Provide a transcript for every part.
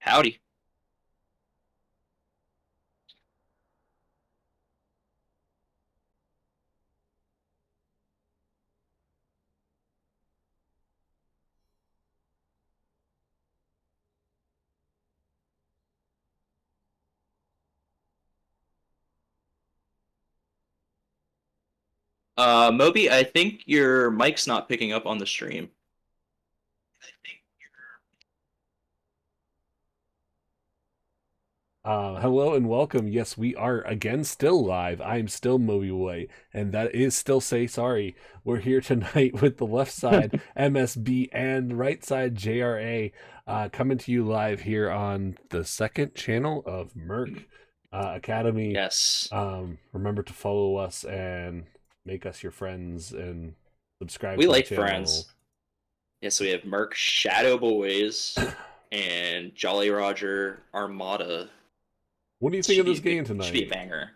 Howdy. Moby, I think your mic's not picking up on the stream. Hello and welcome. Yes, we are again still live. I'm still Moby Boy, and that is still Say Sorry. We're here tonight with the left side MSB and right side JRA, coming to you live here on the second channel of Murk Academy. Yes, Remember to follow us and make us your friends and subscribe we to the like channel. friends. Yes, we have Murk Shadow Boys and Jolly Roger Armada. What do you think Should of be this a good, game should be a tonight? banger.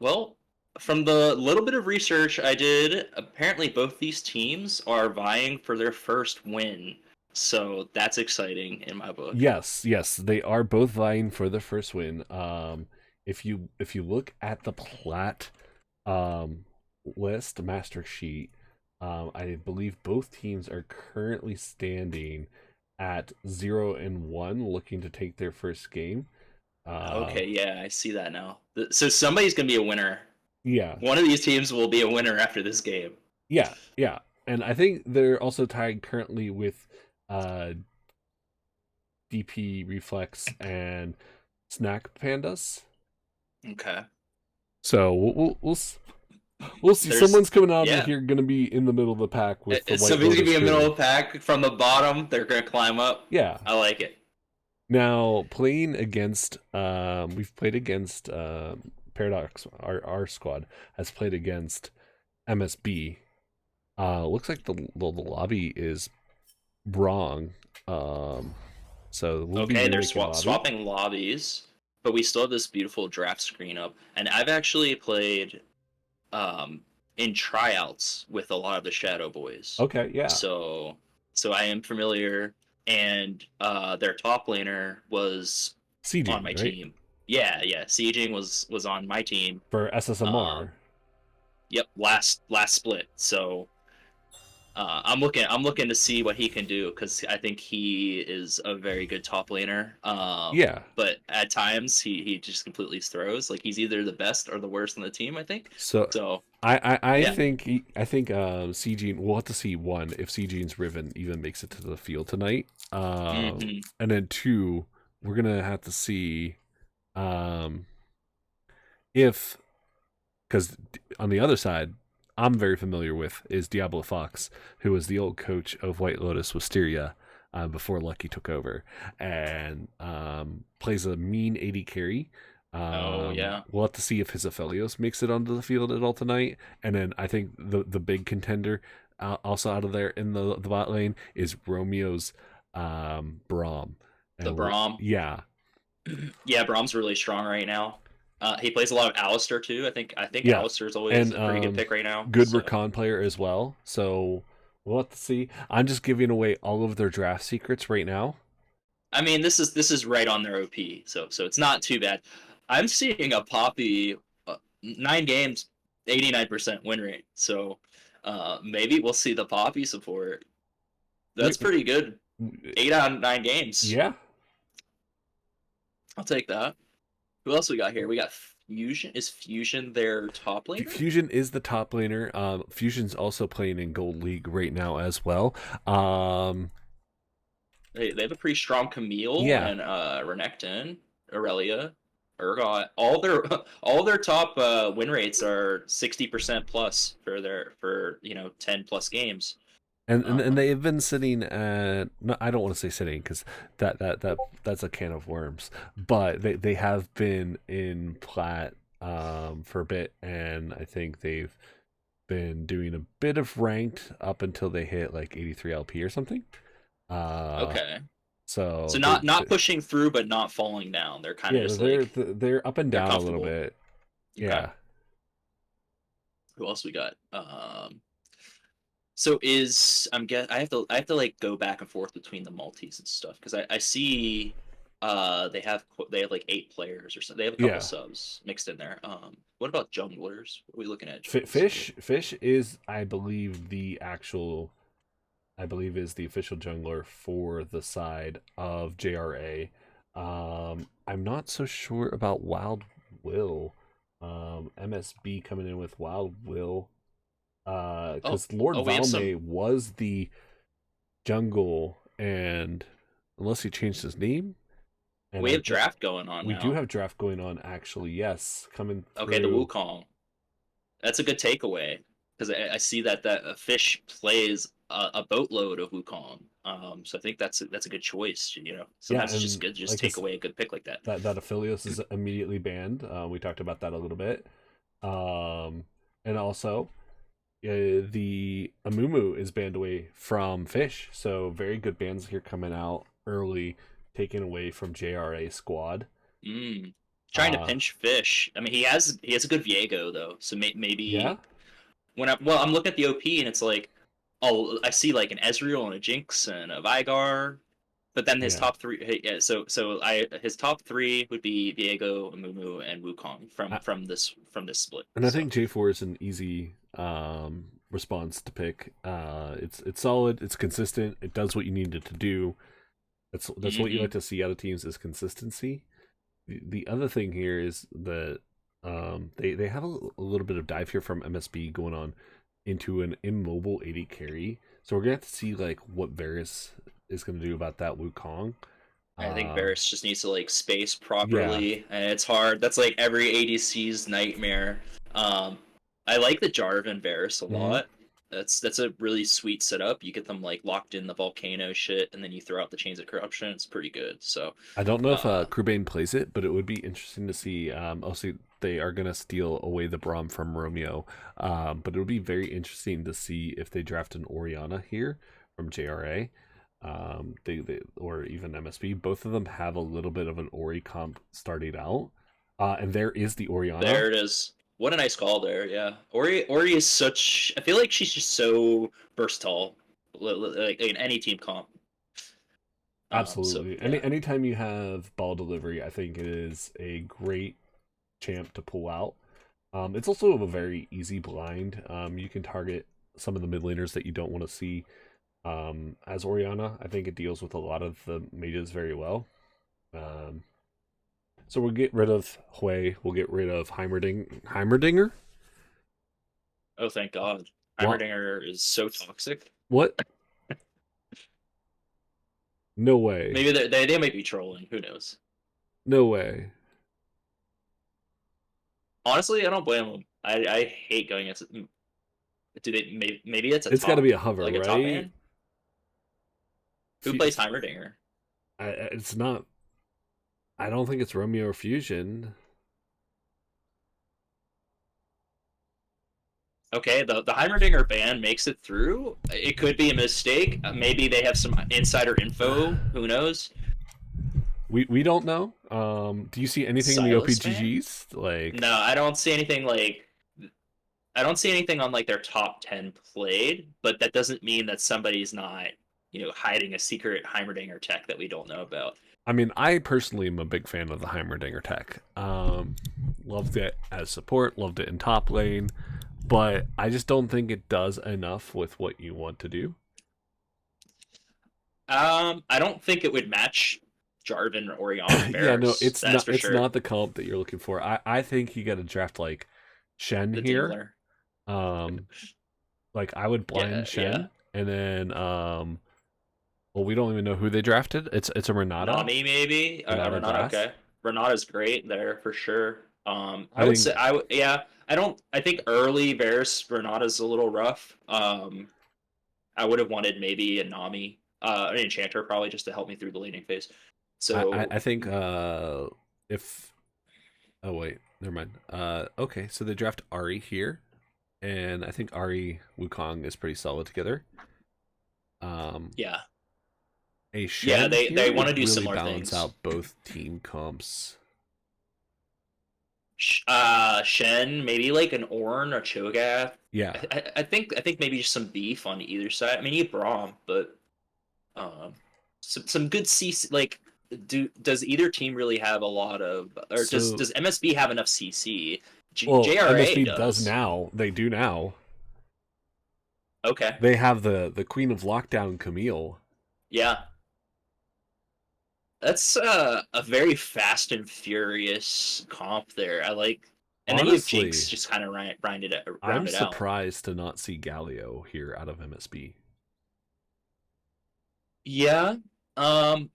Well, from the little bit of research I did, apparently both these teams are vying for their first win. So that's exciting in my book. Yes, they are both vying for the first win. If you look at the plat um list master sheet, I believe both teams are currently standing at 0-1, looking to take their first game. Uh, Okay, yeah, I see that now. So somebody's gonna be a winner. yeah, One of these teams will be a winner after this game. yeah, and I think they're also tied currently with uh DP Reflex and Snack Pandas. Okay. So we'll see. There's Someone's coming out of yeah. here going to be in the middle of the pack with the White Somebody's gonna Lotus be in the middle crew. of the pack from the bottom. They're gonna climb up. Yeah. I like it. Now playing against, we've played against Paradox. Our squad has played against MSB. Looks like the lobby is wrong. Um, so we'll be Okay, they're remaking lobby. swapping lobbies, but we still have this beautiful draft screen up. And I've actually played um, in tryouts with a lot of the Shadow Boys, Okay, yeah. so I am familiar. And their top laner was on Sieging, my right? team. Yeah, yeah. Sieging was on my team. For Um, SSMR. yep, last split. So I'm looking to see what he can do because I think he is a very good top laner. Yeah. But at times he just completely throws. Like he's either the best or the worst on the team. I think. So So I yeah. think CG, we'll have to see one if CG's Riven even makes it to the field tonight. Hmm. And then two, we're gonna have to see um if, because on the other side, I'm very familiar with is Diablo Fox, who was the old coach of White Lotus Wisteria before Lucky took over, and plays a mean 80 carry. Oh yeah. We'll have to see if his Aphelios makes it onto the field at all tonight. And then I think the big contender also out of there in the bot lane is Romeo's Braum. The And Braum. yeah, Yeah, Braum's really strong right now. He plays a lot of Alistair too. I think yeah. Alistair's always And a pretty good pick right now. good So recon player as well. So we'll have to see. I'm just giving away all of their draft secrets right now. I mean, this is right on their OP. So it's not too bad. I'm seeing a Poppy 9 games, 89% win rate. So maybe we'll see the Poppy support. That's pretty good. 8 out of 9 games. Yeah. I'll take that. Who else we got here? We got Fusion. Is Fusion their top laner? Fusion is the top laner. Fusion's also playing in Gold League right now as well. Um, They have a pretty strong Camille yeah. and Renekton, Aurelia, Urgot. All their top win rates are 60% plus for 10 plus games. And Um, they've been sitting at, no, I don't want to say sitting because that's a can of worms, but they have been in plat for a bit, and I think they've been doing a bit of ranked up until they hit like 83 LP or something. Uh, okay, so so not pushing through, but not falling down. They're kind of yeah, just they're like they're up and they're down a little comfortable. bit. Okay, Yeah. who else we got? So is I have to like go back and forth between the multis and stuff because I see they have like 8 players or so. They have a couple Yeah. subs mixed in there. What about junglers? What are we looking at junglers here? Fish is, I believe, the actual, I believe, is the official jungler for the side of JRA. I'm not so sure about Wild Will. MSB coming in with Wild Will. Oh, Because Lord oh, we have some Valme was the jungle, and unless he changed his name, and we have draft going on we do now. have draft going on actually. Yes, coming Okay, the through. Wukong. That's a good takeaway because I see that a fish plays a boatload of Wukong. So I think that's a good choice. Yeah, Sometimes it's just and good to just like take away a good pick like that. that Aphelios is immediately banned. We talked about that a little bit. Um, and also the Amumu is banned away from Fish. So very good bans here coming out early, taken away from JRA squad. Mm. Trying to Uh, pinch fish. I mean, he has a good Viego though, so yeah, maybe I'm looking at the OP and it's like, oh, I see like an Ezreal and a Jinx and a Vigar, but then his yeah. top three, yeah, so his top three would be Viego, Amumu, and Wukong from I, from this split. and I So think J4 is an easy response to pick. It's solid, it's consistent, it does what you need it to do. That's what you hmm like to see out of teams is consistency. The other thing here is that they have a little bit of dive here from MSB going on into an immobile 80 carry. So we're gonna have to see like what Varus is gonna do about that Wukong. I think Um, Varus just needs to like space yeah. properly, and it's hard. That's like every ADC's nightmare. Um, I like the Jarvan Varus a hmm lot. That's a really sweet setup. You get them like locked in the volcano shit, and then you throw out the chains of corruption. It's pretty good. So, I don't know if uh, Crewbane plays it, but it would be interesting to see. Also, they are gonna steal away the Braum from Romeo, but it would be very interesting to see if they draft an Oriana here from JRA. They or even MSB. Both of them have a little bit of an Ori comp starting out, and there is the Oriana. there it is. What a nice call there. Yeah, Ori is such. I feel like she's just so versatile, like in any team comp. So Absolutely. yeah. Anytime you have ball delivery, I think it is a great champ to pull out. It's also a very easy blind. You can target some of the mid laners that you don't want to see. As Oriana, I think it deals with a lot of the mages very well. Um, so we'll get rid of Hui. We'll get rid of Heimerdinger. Oh, thank God. What? Heimerdinger is so toxic. What? No way. Maybe they might be trolling. Who knows? No way. Honestly, I don't blame them. I hate going against. Do they? Maybe it's a It's got to top be a hover, like a top right? man who plays Heimerdinger. It's not. I don't think it's Romeo or Fusion. Okay, the Heimerdinger ban makes it through. It could be a mistake. Maybe they have some insider info. Who knows? We don't know. Do you see anything in the Silas ban? OPGGs? Like, No, I don't see anything like. I don't see anything on like their top 10 played, but that doesn't mean that somebody's not, hiding a secret Heimerdinger tech that we don't know about. I mean, I personally am a big fan of the Heimerdinger tech. Loved it as support, loved it in top lane, but I just don't think it does enough with what you want to do. I don't think it would match Jarvan, Orion, and Yeah, no, Varus. That's for it's sure. not the comp that you're looking for. I think you got to draft like Shen The here. Dingler. Um, like I would Yeah, blind yeah. Shen, and then well, we don't even know who they drafted. It's a Renata, Nami maybe. Renata Renata. Grass. Okay. Renata's great there for sure. I I would think say I would. Yeah. I don't. I think early Varus Renata's a little rough. I would have wanted maybe a Nami, an Enchanter probably just to help me through the laning phase. So I think if oh wait, never mind. Okay, so they draft Ari here, and I think Ari Wukong is pretty solid together. Um, yeah, a yeah. Shen They here want to would do really similar balance things. out both team comps. Shen, maybe like an Ornn or Cho'Gath. Yeah. I think maybe just some beef on either side. I mean, you Braum, but um, some good CC. Like, does either team really have a lot of, or does So, does MSB have enough CC? well, JRA MSB does does. now. They do now. Okay, They have the Queen of Lockdown, Camille. yeah, that's a very fast and furious comp there. I like, and then you have Honestly, Jinx just kind of I'm round it out. surprised to not see Galio here out of MSB. Yeah. Um,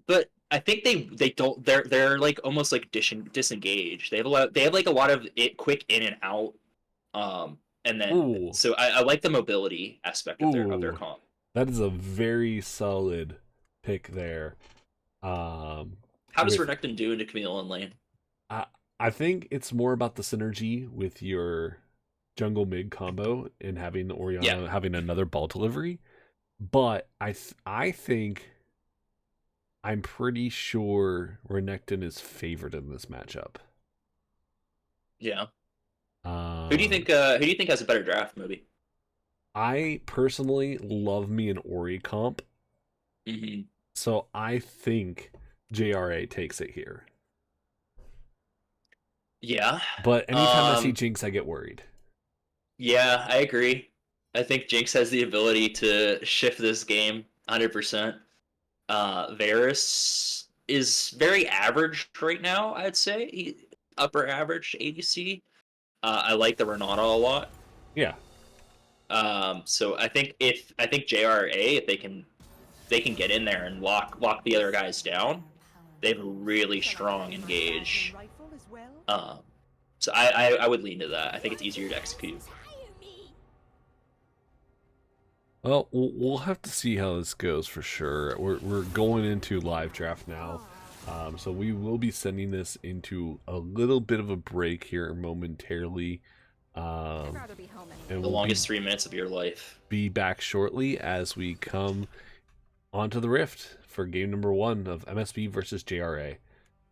but I think they don't they're like almost like disengaged. They have like a lot of quick in and out. And then Ooh, so I like the mobility aspect of their ooh, comp. that is a very solid pick there. How does With Renekton do into Camille and lane? I, I think it's more about the synergy with your jungle mid combo and having Yeah, Oriana having another ball delivery. But I think I'm pretty sure Renekton is favored in this matchup. yeah. Um, Who do you think has a better draft, maybe? I personally love me an Ori comp, Hmm. so I think JRA takes it here. Yeah. But anytime I see Um. Jinx, I get worried. Yeah, I agree. I think Jinx has the ability to shift this game 100%. Varus is very average right now, I'd say. Upper average ADC. I like the Renata a lot. Yeah. So I think JRA, if they can get in there and lock the other guys down, they have a really strong engage. Um, so I would lean to that. I think it's easier to execute. Well, we'll have to see how this goes for sure. We're going into live draft now, so we will be sending this into a little bit of a break here momentarily, um, and The we'll longest 3 minutes of your life. be back shortly as we come onto the Rift for game number 1 of MSB versus JRA.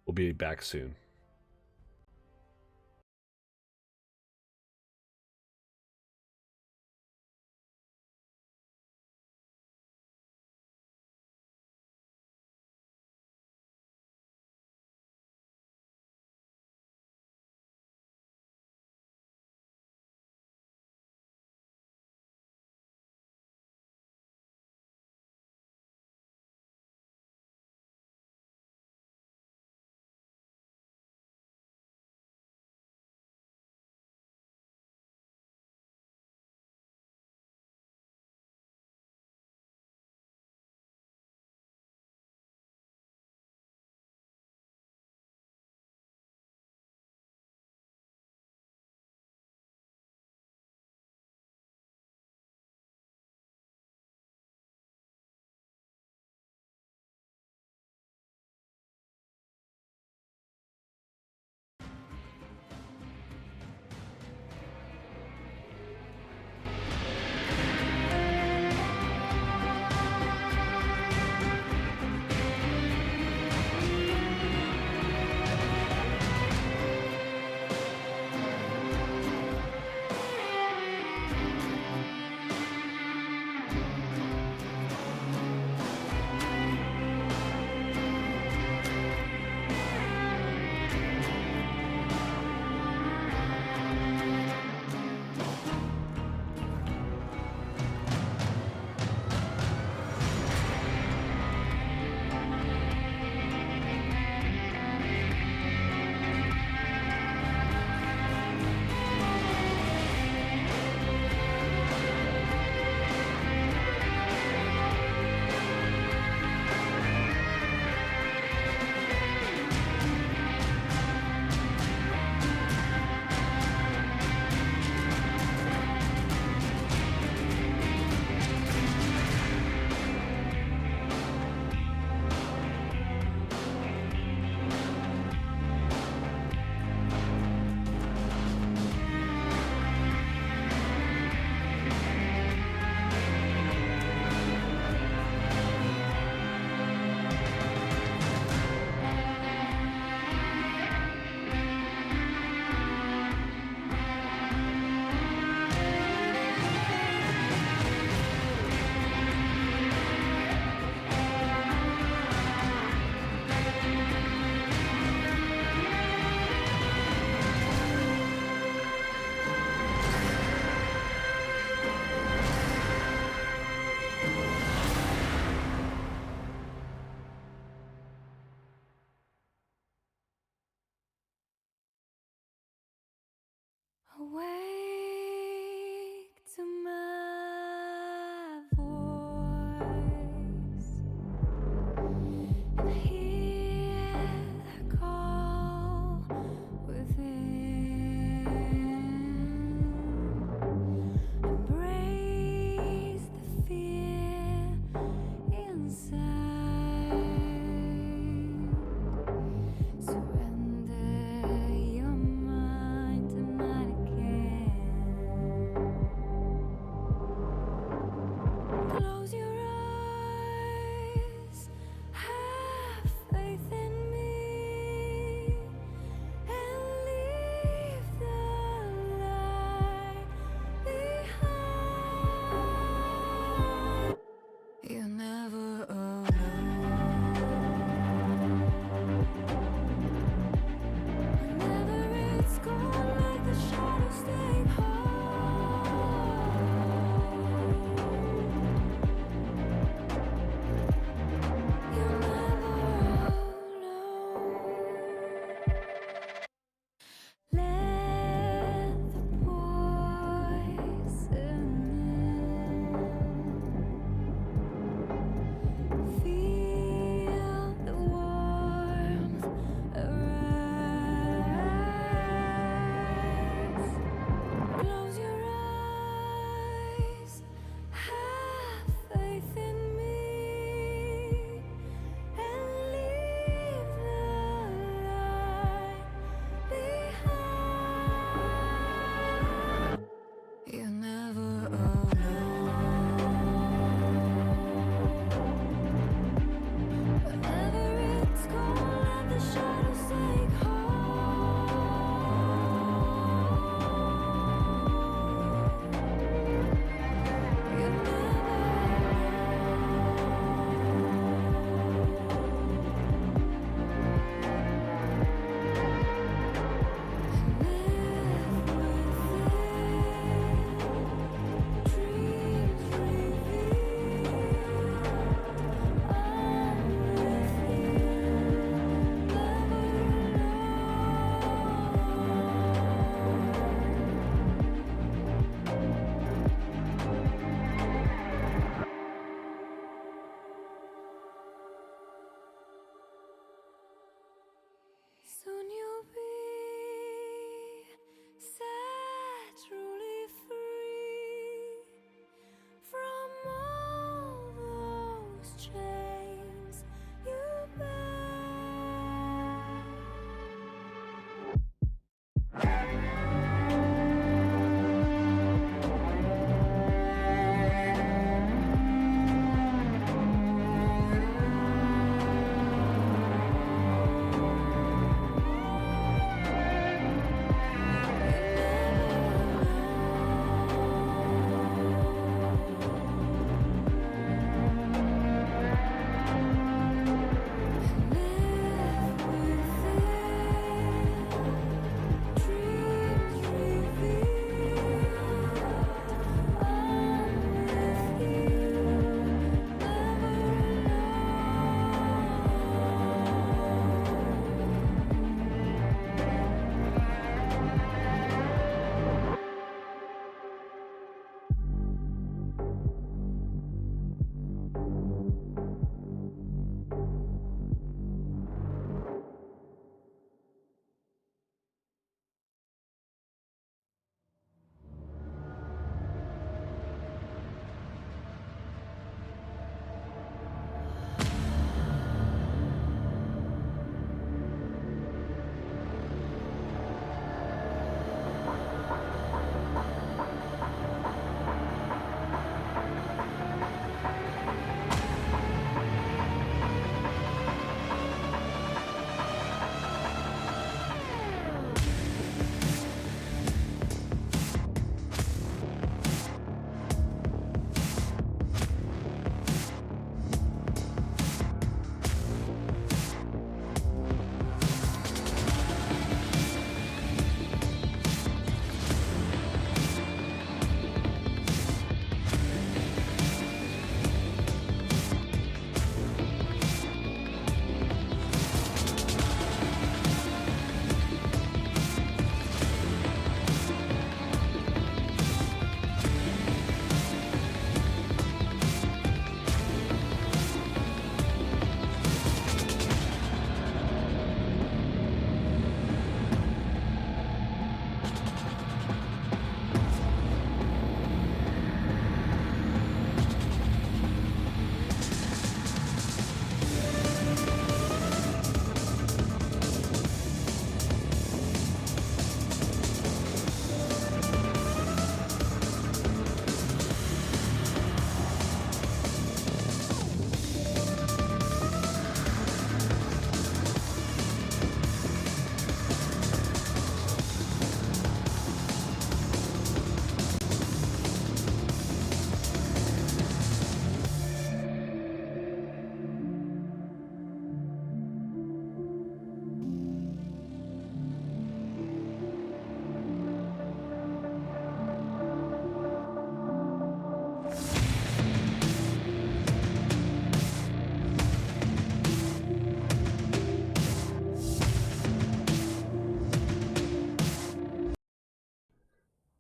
We'll be back soon.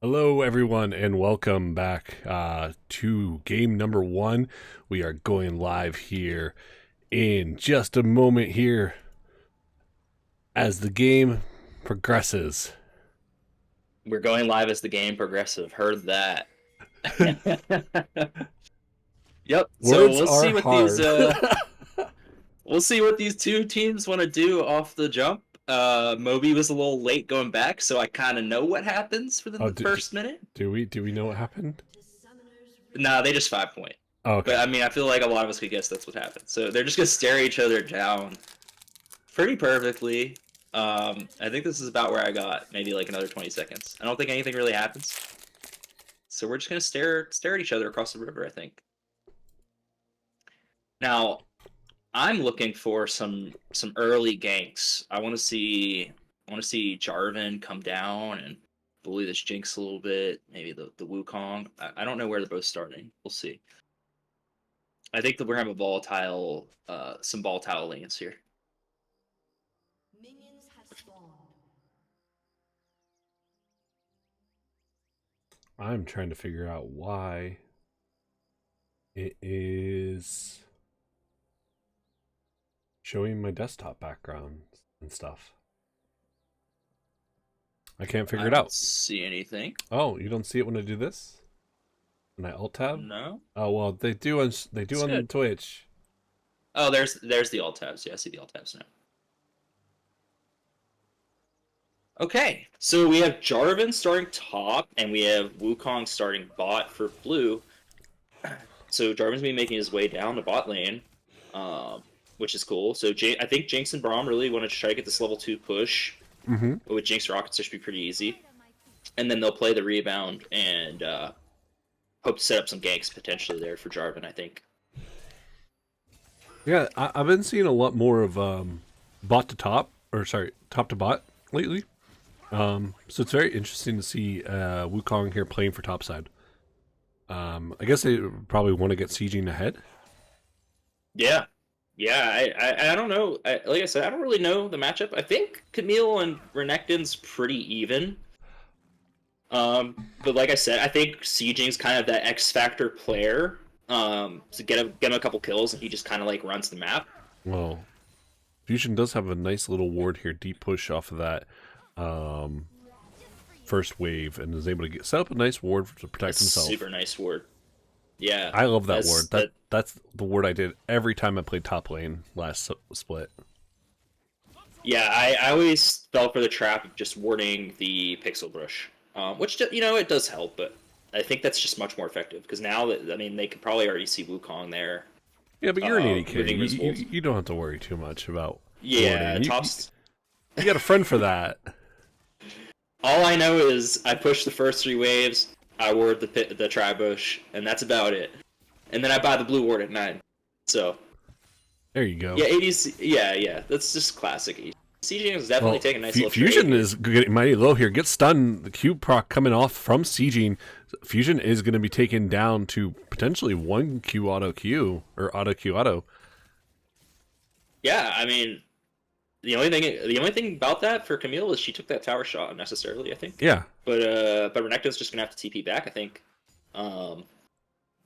Hello, everyone, and welcome back to game number 1. We are going live here in just a moment here as the game progresses. We're going live as the game progressive. Heard that. Yep. So Words we'll are see what these hard. we'll see what these two teams want to do off the jump. Moby was a little late going back, so I kind of know what happens for the first minute. Do we know what happened? Nah, they just 5-point. Oh, okay. But I mean, I feel like a lot of us could guess that's what happened. So they're just gonna stare each other down pretty perfectly. I think this is about where I got maybe like another 20 seconds. I don't think anything really happens. So we're just gonna stare at each other across the river, I think. Now, I'm looking for some early ganks. I want to see Jarvan come down and bully this Jinx a little bit. Maybe the Wukong. I don't know where they're both starting. We'll see. I think that we're gonna have a volatile, some volatile lanes here. Minions have spawned. I'm trying to figure out why it is showing my desktop backgrounds and stuff. I can't figure it out. See anything? Oh, you don't see it when I do this? When I alt tab? No. Oh well, they do on good. Twitch. Oh, there's the alt tabs. Yeah, I see the alt tabs now. Okay, so we have Jarvan starting top, and we have Wukong starting bot for blue. So Jarvan's been making his way down the bot lane, which is cool. So I think Jinx and Braum really want to try to get this level 2 push. But with Jinx Rockets, it should be pretty easy. And then they'll play the rebound and hope to set up some ganks potentially there for Jarvan, I think. Yeah, I've been seeing a lot more of bot to top, or sorry, top to bot lately. So it's very interesting to see Wukong here playing for top side. I guess they probably want to get sieging ahead. Yeah. I don't know. Like I said, I don't really know the matchup. I think Camille and Renekton's pretty even. But like I said, I think Sieging's kind of that X Factor player. So get him a couple kills, and he just kind of like runs the map. Well, Fusion does have a nice little ward here, deep push off of that first wave, and is able to set up a nice ward to protect himself. Super nice ward. Yeah, I love that ward. That's the ward I did every time I played top lane last split. Yeah, I always fell for the trap of just warding the Pixel Brush, which it does help, but I think that's just much more effective because now that they could probably already see Wukong there. Yeah, but you're an 80k. You don't have to worry too much about. Yeah, you got a friend for that. All I know is I push the first 3 waves, I ward the Tri-Bush, and that's about it. And then I buy the blue ward at 9. So there you go. Yeah, 80s. Yeah. That's just classic. Sieging is definitely taking a nice little Fusion trade. is getting mighty low here. Gets stunned. The Q proc coming off from Sieging. Fusion is going to be taken down to potentially 1 Q auto Q or auto Q auto. Yeah, the only thing about that for Camille is she took that tower shot unnecessarily, I think. Yeah. But Renekton's just gonna have to TP back, I think.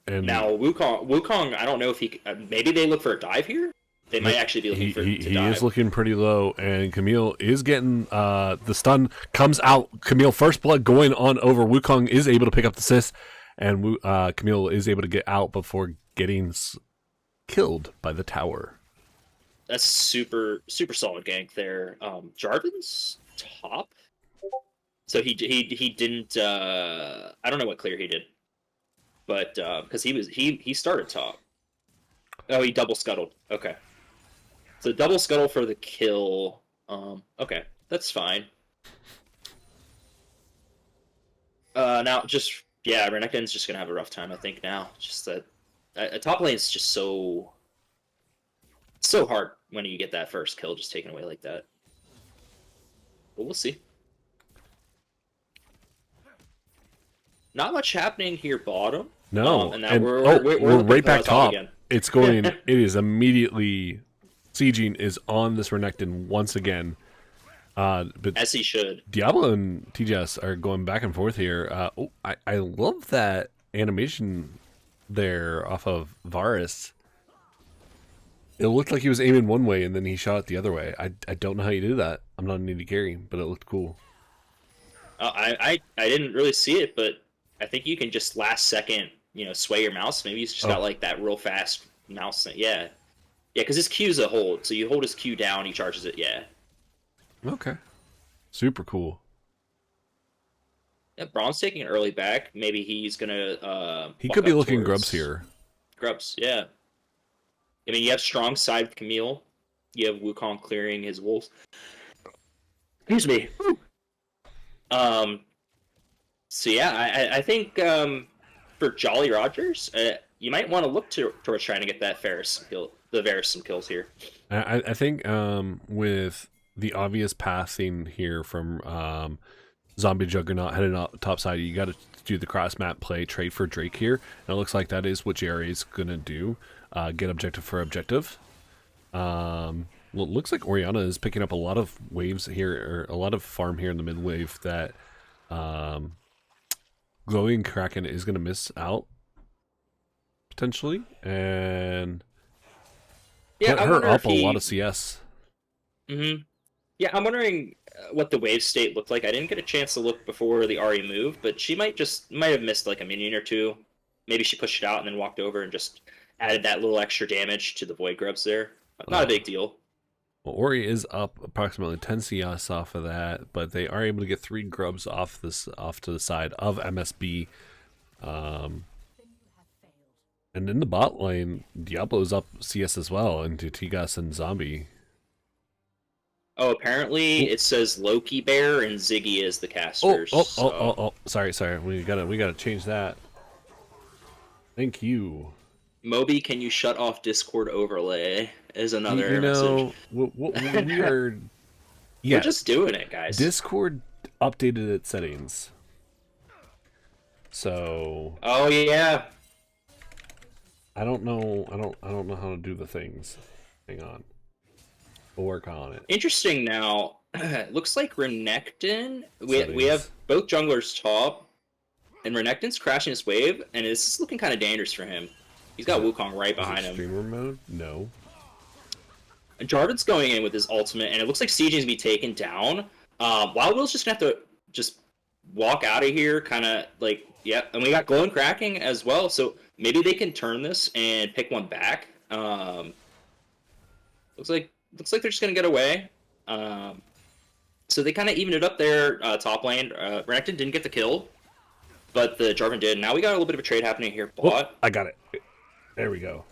And now Wukong, I don't know if he maybe they look for a dive here. They might actually be looking to dive. He is looking pretty low, and Camille is getting the stun comes out. Camille first blood going on over. Wukong is able to pick up the assist, and Camille is able to get out before getting killed by the tower. That's super solid gank there. Jarvan's top, so he didn't. I don't know what clear he did, but because he started top. Oh, he double scuttled. Okay, so double scuttle for the kill. Okay, that's fine. Now Renekton's just gonna have a rough time, I think. Now, just that top lane is just so hard when you get that first kill just taken away like that. But we'll see. Not much happening here bottom. No, and we're right back top. Again. It's going. It is immediately. Sieging is on this Renekton once again. But as he should. Diablo and TGS are going back and forth here. I love that animation there off of Varus. It looked like he was aiming one way and then he shot it the other way. I don't know how you do that. I'm not an AD carry, but it looked cool. I didn't really see it, but I think you can just last second, sway your mouse. Maybe he's just got like that real fast mouse thing. Yeah, because his Q's a hold, so you hold his Q down, he charges it. Yeah. Okay. Super cool. Yeah, Braun's taking an early back. Maybe he's gonna. He walk could be up looking towards grubs here. Grubs, yeah. I mean, you have strong side with Camille. You have Wukong clearing his wolves. Excuse me. Um. So yeah, I think for Jolly Rogers, you might want to look towards trying to get that Varus some kills here. I think with the obvious passing here from Zombie Juggernaut heading up top side, you got to do the cross map play, trade for Drake here. And it looks like that is what Jerry is gonna do. Get objective for objective. Well, it looks like Oriana is picking up a lot of waves here, or a lot of farm here in the mid wave that Glowing Kraken is going to miss out potentially, and put her up a lot of CS. Yeah, I'm wondering what the wave state looked like. I didn't get a chance to look before the RE move, but she might have missed like a minion or two. Maybe she pushed it out and then walked over and just added that little extra damage to the void grubs there. Not a big deal. Well, Ori is up approximately 10 CS off of that, but they are able to get 3 grubs off to the side of MSB. And in the bot lane, Diablo's up CS as well into Tigas and Zombie. Oh, apparently it says Loki Bear and Ziggy is the casters. Sorry. We gotta change that. Thank you. Moby, can you shut off Discord overlay? Is another message. We are. Yeah, we're just doing it, guys. Discord updated its settings. So. Oh yeah. I don't know how to do the things. Hang on. We'll work on it. Interesting now. Looks like Renekton. We have both junglers top, and Renekton's crashing his wave, and it's looking kind of dangerous for him. He's got Wukong right behind him. Streamer mode? No. Jarvan's going in with his ultimate, and it looks like CJ's gonna be taken down. Wild Will's just gonna have to just walk out of here, kind of like, yeah. And we got Glowing Cracking as well, so maybe they can turn this and pick one back. Looks like they're just gonna get away. So they kind of evened it up there, top lane. Renekton didn't get the kill, but the Jarvan did. Now we got a little bit of a trade happening here. Bot. I got it. There we go.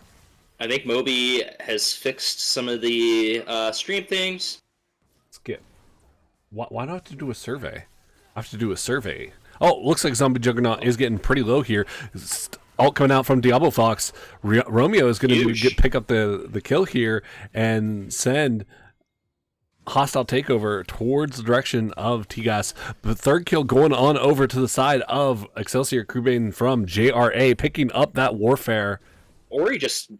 I think Moby has fixed some of the stream things. Skip. Why do I have to do a survey? I have to do a survey. Oh, looks like Zombie Juggernaut is getting pretty low here. Ult coming out from Diablo Fox. Romeo is going to pick up the kill here and send hostile takeover towards the direction of Tigas. The third kill going on over to the side of Excelsior Crewbane from JRA, picking up that warfare. Ori just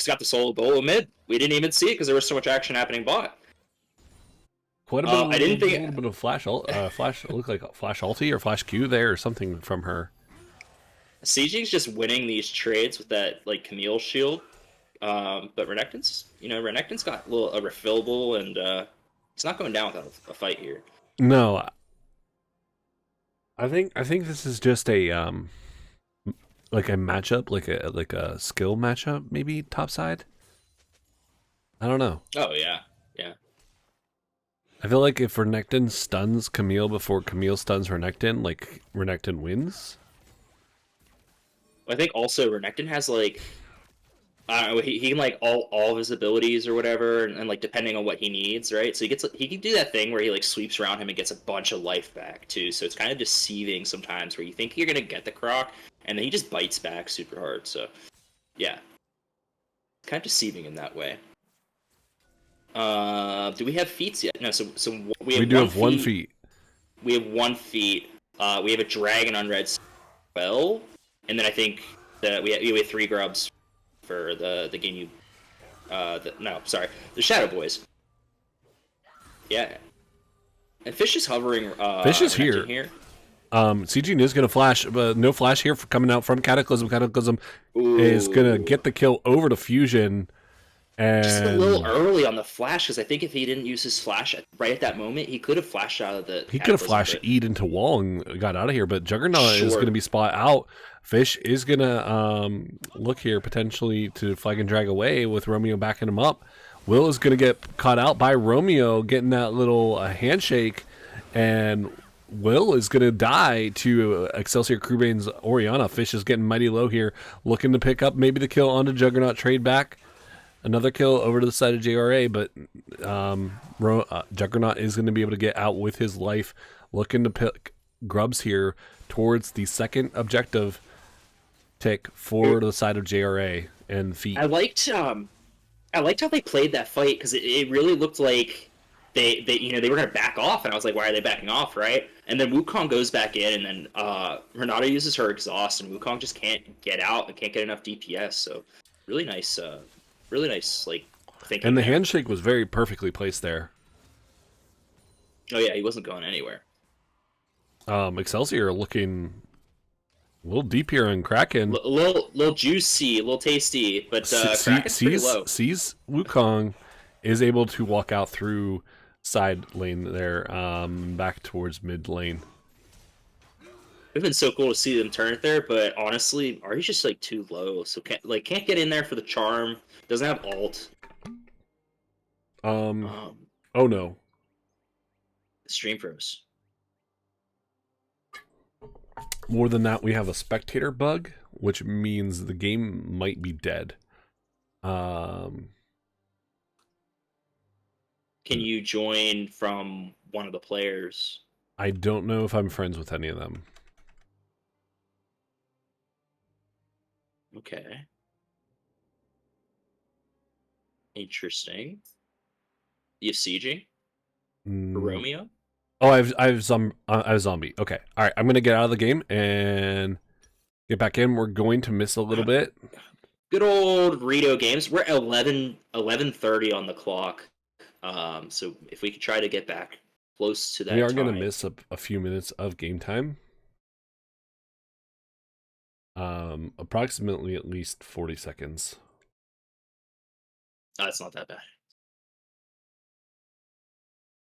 got the solo bolo mid. We didn't even see it because there was so much action happening bot. Quite a bit. A little bit of flash. It looked like flash ulti or flash Q there or something from her. CG's just winning these trades with that like Camille shield, but Renekton's got a refillable, and it's not going down without a fight here. No, I think this is just a like a matchup, like a skill matchup, maybe topside. I don't know. Oh yeah. I feel like if Renekton stuns Camille before Camille stuns Renekton, like Renekton wins. I think also Renekton has like, I don't know, he can like all of his abilities or whatever, and like depending on what he needs, right? So he can do that thing where he like sweeps around him and gets a bunch of life back too. So it's kind of deceiving sometimes where you think you're gonna get the croc, and then he just bites back super hard. So yeah, kind of deceiving in that way. Do we have feats yet? No. So we do have one feat. We have 1 feat. We have a dragon on red spell. And then I think that we have 3 grubs for the game the Shadow Boys. Yeah. And Fish is hovering. Fish is connecting here. CG is gonna flash, but no flash here for coming out from Cataclysm. Cataclysm is gonna get the kill over to Fusion, Just a little and early on the flash, because I think if he didn't use his flash right at that moment, he could have flashed out of the. he could have flashed Eid into wall and got out of here. But Juggernaut is gonna be spot out. Fish is gonna look here potentially to flag and drag away with Romeo backing him up. Will is gonna get caught out by Romeo getting that little handshake, and Will is going to die to Excelsior Crewbane's Oriana. Fish is getting mighty low here, looking to pick up maybe the kill onto Juggernaut, trade back. Another kill over to the side of JRA, but Juggernaut is going to be able to get out with his life, looking to pick Grubs here towards the second objective tick for the side of JRA and feet. I liked how they played that fight, because it really looked like they were gonna back off, and I was like, why are they backing off, right? And then Wukong goes back in, and then Renata uses her exhaust, and Wukong just can't get out and can't get enough DPS. So really nice like thinking. And the handshake was very perfectly placed there. Oh yeah, he wasn't going anywhere. Excelsior looking a little deep here in Kraken. Little juicy, a little tasty, but Kraken's pretty low. Sees Wukong is able to walk out through side lane there, back towards mid lane. It'd been so cool to see them turn it there, but honestly, Ari's just like too low, so can't get in there for the charm. Doesn't have ult. Oh no. Stream froze. More than that, we have a spectator bug, which means the game might be dead. Can you join from one of the players? I don't know if I'm friends with any of them. Okay. Interesting. You have sieging? Romeo? Oh, I have zombie. Okay. All right. I'm going to get out of the game and get back in. We're going to miss a little bit. Good old Rito games. We're at 11:30 on the clock. So if we could try to get back close to that, we are going to miss a few minutes of game time. Approximately at least 40 seconds. Oh, it's not that bad.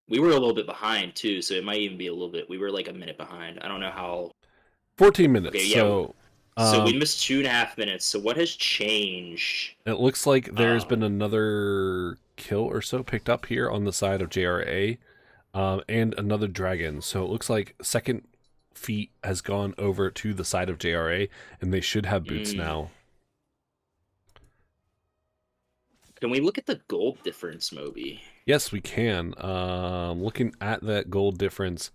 We were a little bit behind too, so it might even be a little bit. We were like a minute behind. I don't know how. 14 minutes. Okay, yeah. So we missed 2.5 minutes. So what has changed? It looks like there's been another kill or so picked up here on the side of JRA, and another dragon. So it looks like second feet has gone over to the side of JRA, and they should have boots now. Can we look at the gold difference, Moby? Yes, we can. Looking at that gold difference,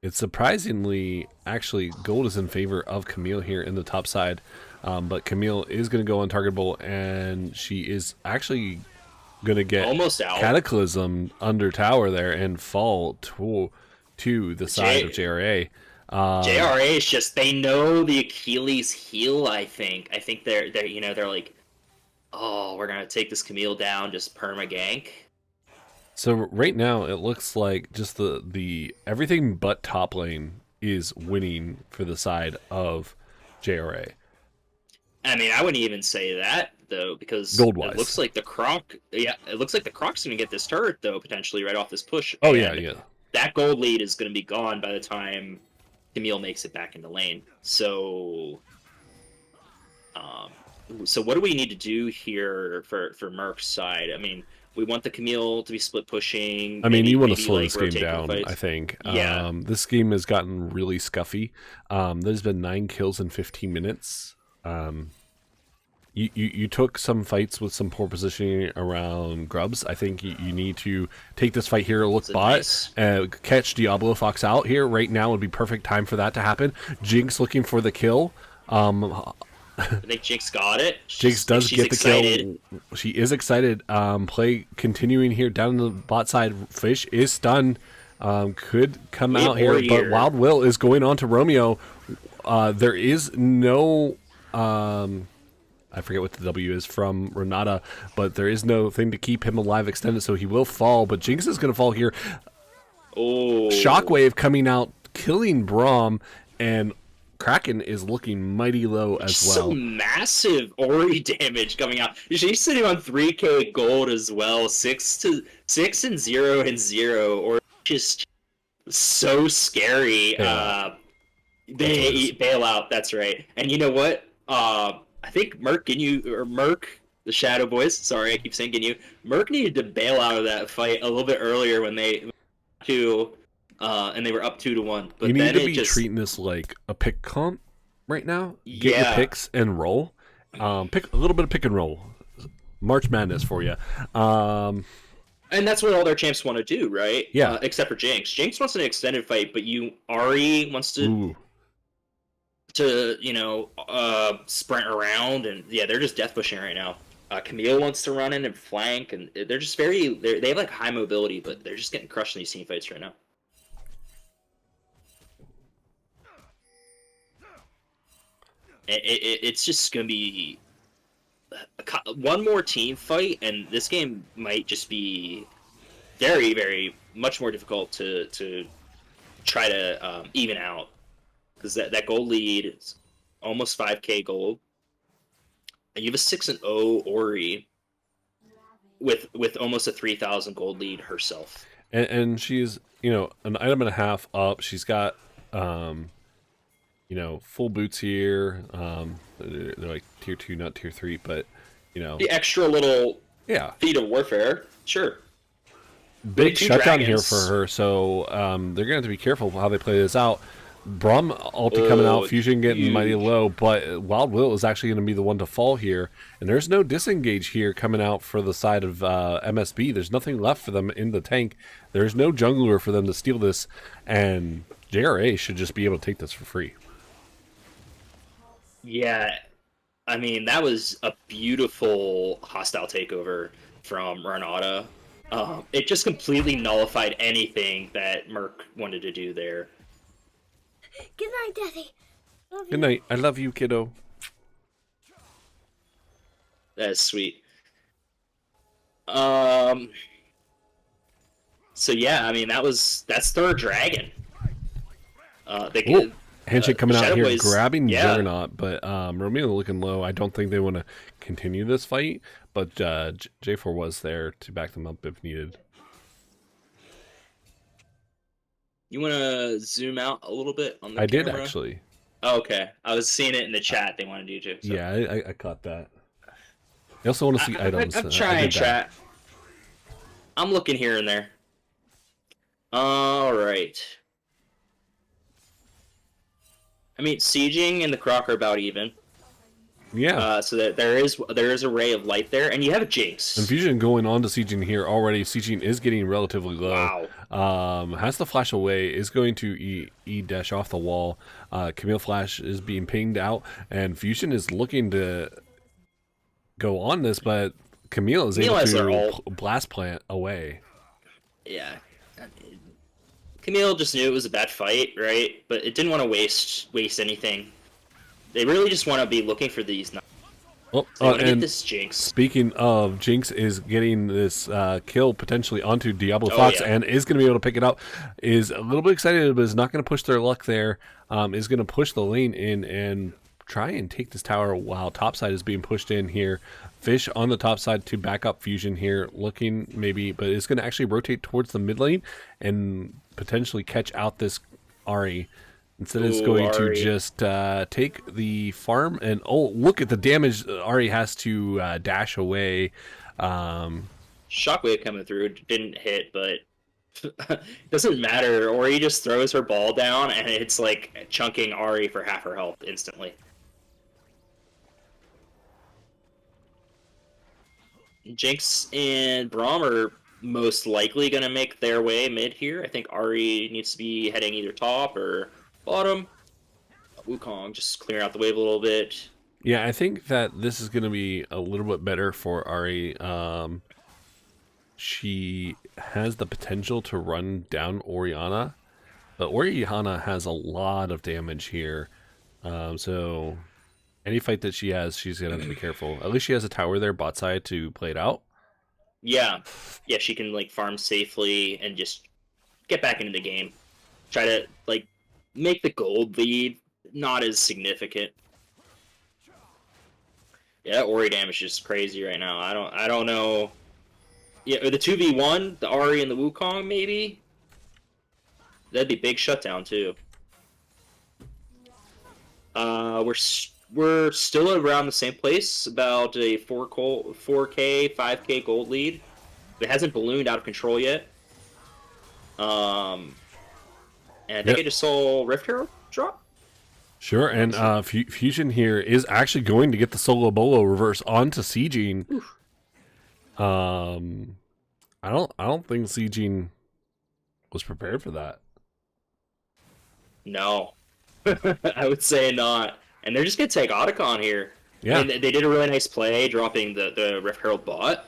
it's surprisingly, actually, gold is in favor of Camille here in the top side. But Camille is going to go untargetable, and she is actually going to get almost out. Cataclysm under tower there and fall to the side of JRA. JRA is just, they know the Achilles heel, I think. I think they're like, oh, we're going to take this Camille down, just perma gank. So right now it looks like just the everything but top lane is winning for the side of JRA. I mean, I wouldn't even say that though, because gold-wise, it looks like the Croc. Yeah, it looks like the Croc's gonna get this turret though, potentially right off this push. Oh yeah. That gold lead is gonna be gone by the time Camille makes it back into lane. So, so what do we need to do here for Murk's side? I mean, we want the Camille to be split pushing. I mean, you want to slow this game down, I think. Yeah. This game has gotten really scuffy. There's been 9 kills in 15 minutes. You took some fights with some poor positioning around Grubs. I think you need to take this fight here, look bot, catch Diablo Fox out here. Right now would be perfect time for that to happen. Jinx looking for the kill. I think Jinx got it. Jinx does get the kill. She is excited. Play continuing here down in the bot side. Fish is stunned. Could come out here, but Wild Will is going on to Romeo. There is no... I forget what the W is from Renata, but there is no thing to keep him alive extended, so he will fall. But Jinx is going to fall here. Oh, Shockwave coming out, killing Braum, and Kraken is looking mighty low as just well. some massive Ori damage coming out. She's sitting on 3K gold as well. 6 and 0 or just so scary. Bailout. They bail out. That's right. And you know what? I think Murk the Shadow Boys. Sorry, I keep saying you. Murk needed to bail out of that fight a little bit earlier when they and they were up 2-1. You But need then to it be just treating this like a pick comp right now. Get your yeah. picks and roll. Pick a little bit of pick and roll. March Madness for you. And that's what all their champs want to do, right? Yeah. Except for Jinx. Jinx wants an extended fight, but Ari wants to Ooh. sprint around, and yeah, they're just death pushing right now. Camille wants to run in and flank, and they're just they have like high mobility, but they're just getting crushed in these team fights right now. It's just gonna be one more team fight, and this game might just be very, very much more difficult to try to even out, because that gold lead is almost 5K gold. And you have a 6-0 Ori with almost a 3,000 gold lead herself. And she's, an item and a half up. She's got, full boots here. They're like tier 2, not tier 3, but, The extra little feat of warfare, sure. Big shutdown here for her, so they're going to have to be careful how they play this out. Braum ulti coming out, Fusion getting mighty low, but Wild Will is actually going to be the one to fall here. And there's no disengage here coming out for the side of MSB. There's nothing left for them in the tank. There's no jungler for them to steal this, and JRA should just be able to take this for free. Yeah, I mean, that was a beautiful hostile takeover from Armada. It just completely nullified anything that Murk wanted to do there. Good night, Daddy. Love you. Good night. I love you, kiddo. That is sweet. So yeah, I mean, that's third dragon. Handshake coming out here, Boys, grabbing Juggernaut, but Romeo looking low. I don't think they want to continue this fight, but J4 was there to back them up if needed. You want to zoom out a little bit on the I camera? did, actually. Oh, okay. I was seeing it in the chat. They wanted you to. So. Yeah, I caught that. I also want to see items. I'm trying, chat. I'm looking here and there. All right. I mean, sieging and the Croc are about even. Yeah. So that there is a ray of light there, and you have a Jinx. Infusion going on to sieging here already. Sieging is getting relatively low. Wow. Has to flash away. Is going to dash off the wall. Camille Flash is being pinged out, and Fusion is looking to go on this, but Camille is able to blast plant away. Yeah. Camille just knew it was a bad fight, right? But it didn't want to waste anything. They really just want to be looking for these. Oh, and get this Jinx. Speaking of, Jinx is getting this kill potentially onto Diablo Fox and is going to be able to pick it up. Is a little bit excited, but is not going to push their luck there. Is going to push the lane in and try and take this tower while topside is being pushed in here. Fish on the top side to back up Fusion here, looking maybe, but it's going to actually rotate towards the mid lane and potentially catch out this Ahri. Instead, it's going to just take the farm and look at the damage Ahri has to dash away. Shockwave coming through didn't hit, but doesn't matter. Ori just throws her ball down, and it's like chunking Ahri for half her health instantly. Jinx and Braum are most likely going to make their way mid here. I think Ahri needs to be heading either top or bottom. Wukong just clearing out the wave a little bit. Yeah, I think that this is going to be a little bit better for Ahri. She has the potential to run down Orianna, but Orianna has a lot of damage here. So any fight that she has, she's going to have to be careful. At least she has a tower there, bot side, to play it out. Yeah, she can like farm safely and just get back into the game. Try to like make the gold lead not as significant. Yeah, that Ori damage is crazy right now. I don't know. Yeah, or the 2v1, the Ori and the Wukong maybe. That'd be big shutdown too. We're still around the same place, about a 4K, 5K gold lead. It hasn't ballooned out of control yet. And I think I just saw Rift Herald drop. Sure, and Fusion here is actually going to get the Solo Bolo reverse onto Sieging. I don't think Sieging was prepared for that. No. I would say not. And they're just going to take Otacon here. Yeah. I mean, they did a really nice play dropping the Rift Herald bot.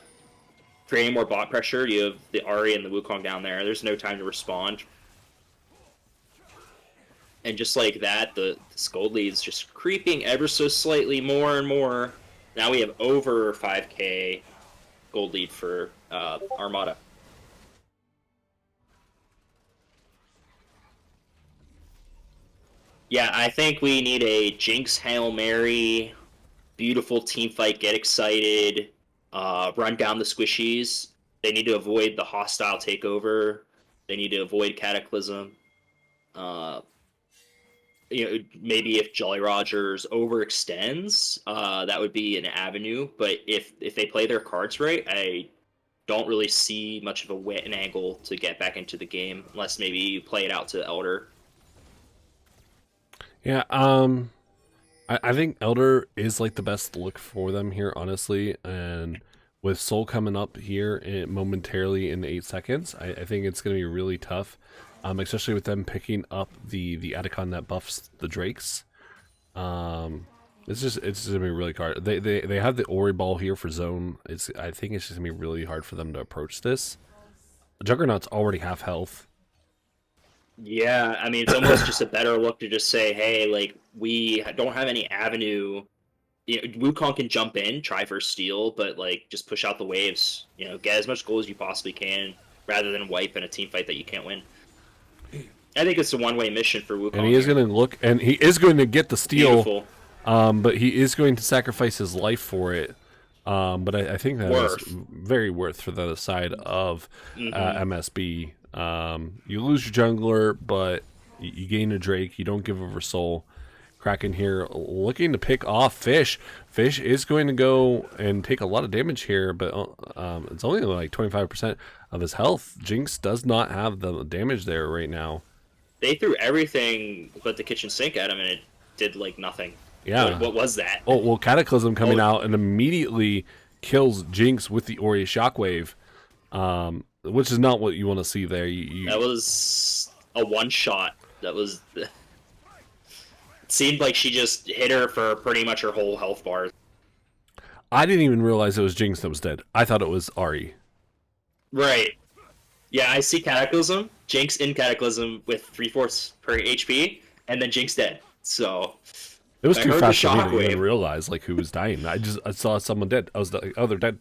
Creating more bot pressure. You have the Ahri and the Wukong down there. There's no time to respond. And just like that, this gold lead's just creeping ever so slightly more and more. Now we have over 5K gold lead for Armada. Yeah, I think we need a Jinx Hail Mary, beautiful team fight, get excited, run down the squishies. They need to avoid the hostile takeover. They need to avoid Cataclysm. Maybe if Jolly Rogers overextends, that would be an avenue. But if they play their cards right, I don't really see much of a win angle to get back into the game, unless maybe you play it out to Elder. Yeah, I think Elder is like the best look for them here, honestly. And with Soul coming up here momentarily in 8 seconds, I think it's going to be really tough. Especially with them picking up the Atacon that buffs the Drakes. It's just gonna be really hard. They have the Ori ball here for zone. I think it's just gonna be really hard for them to approach this. Juggernaut's already half health. Yeah, I mean it's almost just a better look to just say, hey, like we don't have any avenue. Wukong can jump in, try for steal, but like just push out the waves. Get as much gold as you possibly can, rather than wipe in a team fight that you can't win. I think it's a one-way mission for Wukong. And he is going to look, and he is going to get the steal. Beautiful. But he is going to sacrifice his life for it. But I think that is very worth for the other side of MSB. You lose your jungler, but you gain a Drake. You don't give over soul. Kraken here looking to pick off Fish. Fish is going to go and take a lot of damage here, but it's only like 25% of his health. Jinx does not have the damage there right now. They threw everything but the kitchen sink at him, and it did like nothing. Yeah. Like, what was that? Oh, well, Cataclysm coming out and immediately kills Jinx with the Ori Shockwave, which is not what you want to see there. That was a one-shot. That was... It seemed like she just hit her for pretty much her whole health bar. I didn't even realize it was Jinx that was dead. I thought it was Ahri. Right. Yeah, I see Cataclysm, Jinx in Cataclysm with 3/4 per HP, and then Jinx dead. So it was too fast for me to even realize like who was dying. I saw someone dead. I was like, oh, they're dead.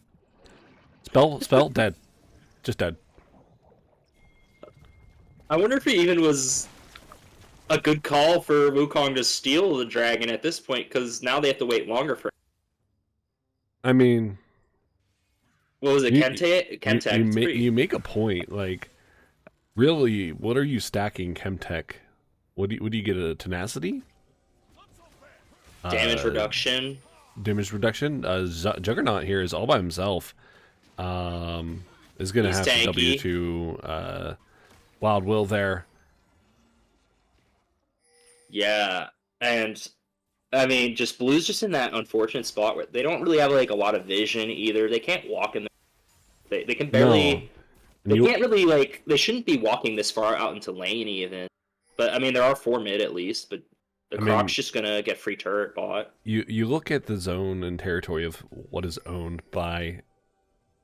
Spell dead, just dead. I wonder if it even was a good call for Wukong to steal the dragon at this point, because now they have to wait longer for. I mean. What was it, Chemtech? You make a point. Like, really, what are you stacking Chemtech? What do you get, a tenacity? Damage reduction. Damage reduction. Juggernaut here is all by himself. Is going to have to W2 Wild Will there. Yeah, and I mean, Blue's just in that unfortunate spot where they don't really have like a lot of vision either. They can't walk in there. They can barely. No. They can't really like. They shouldn't be walking this far out into lane even. But I mean, there are 4 mid at least. But the Croc's just gonna get free turret bot. You look at the zone and territory of what is owned by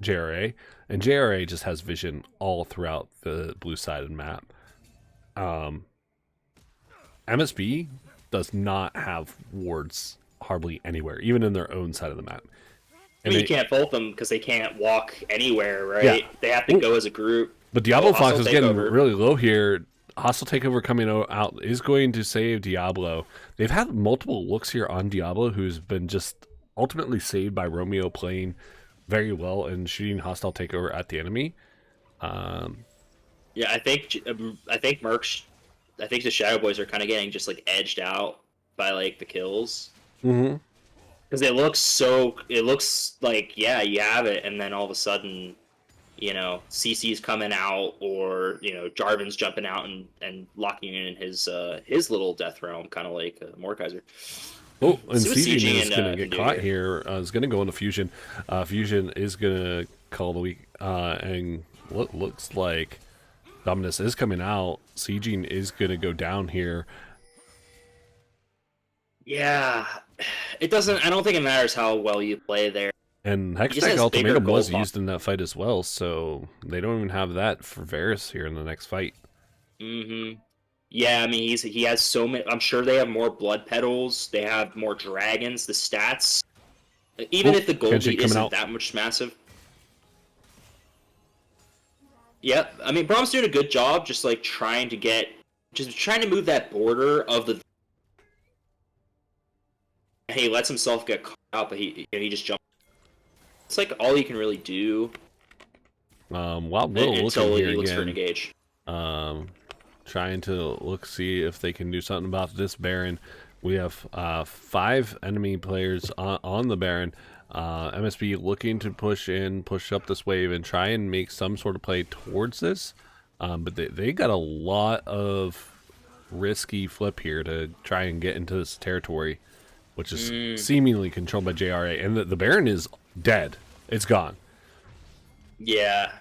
JRA, and JRA just has vision all throughout the blue side of the map. MSB does not have wards hardly anywhere, even in their own side of the map. I mean, you can't fault them because they can't walk anywhere, right? Yeah. They have to go as a group. But Diablo Fox Hostile is getting Takeover. really low here. Hostile Takeover coming out is going to save Diablo. They've had multiple looks here on Diablo, who's been just ultimately saved by Romeo playing very well and shooting Hostile Takeover at the enemy. Yeah, I think Murk's. I think the Shadow Boys are kind of getting just like edged out by like the kills. Mm-hmm. Because it looks like, yeah, you have it, and then all of a sudden, CC's coming out, or, Jarvan's jumping out and locking in his little death realm, kind of like Mordekaiser. Oh, and See what Siege is CG going to can get do caught here. here. Is going to go into Fusion. Fusion is going to call the week. And what looks like Dominus is coming out. Sieging is going to go down here. Yeah, it doesn't. I don't think it matters how well you play there. And He just Hextech has bigger Ultimatum was gold used in that fight as well, so they don't even have that for Varus here in the next fight. Mm-hmm. Yeah, I mean he has so many. I'm sure they have more blood petals. They have more dragons. The stats, even if the gold Kenshi lead coming isn't out. that much massive. Yep, I mean Brom's doing a good job, just trying to move that border of the. He lets himself get caught out, but he just jumps. It's like all he can really do. Wild Will Until looking he here looks for an again. engage. Trying to see if they can do something about this Baron. We have 5 enemy players on the Baron. MSB looking to push up this wave, and try and make some sort of play towards this. But they got a lot of risky flip here to try and get into this territory, which is seemingly controlled by JRA. And the Baron is dead. It's gone. Yeah.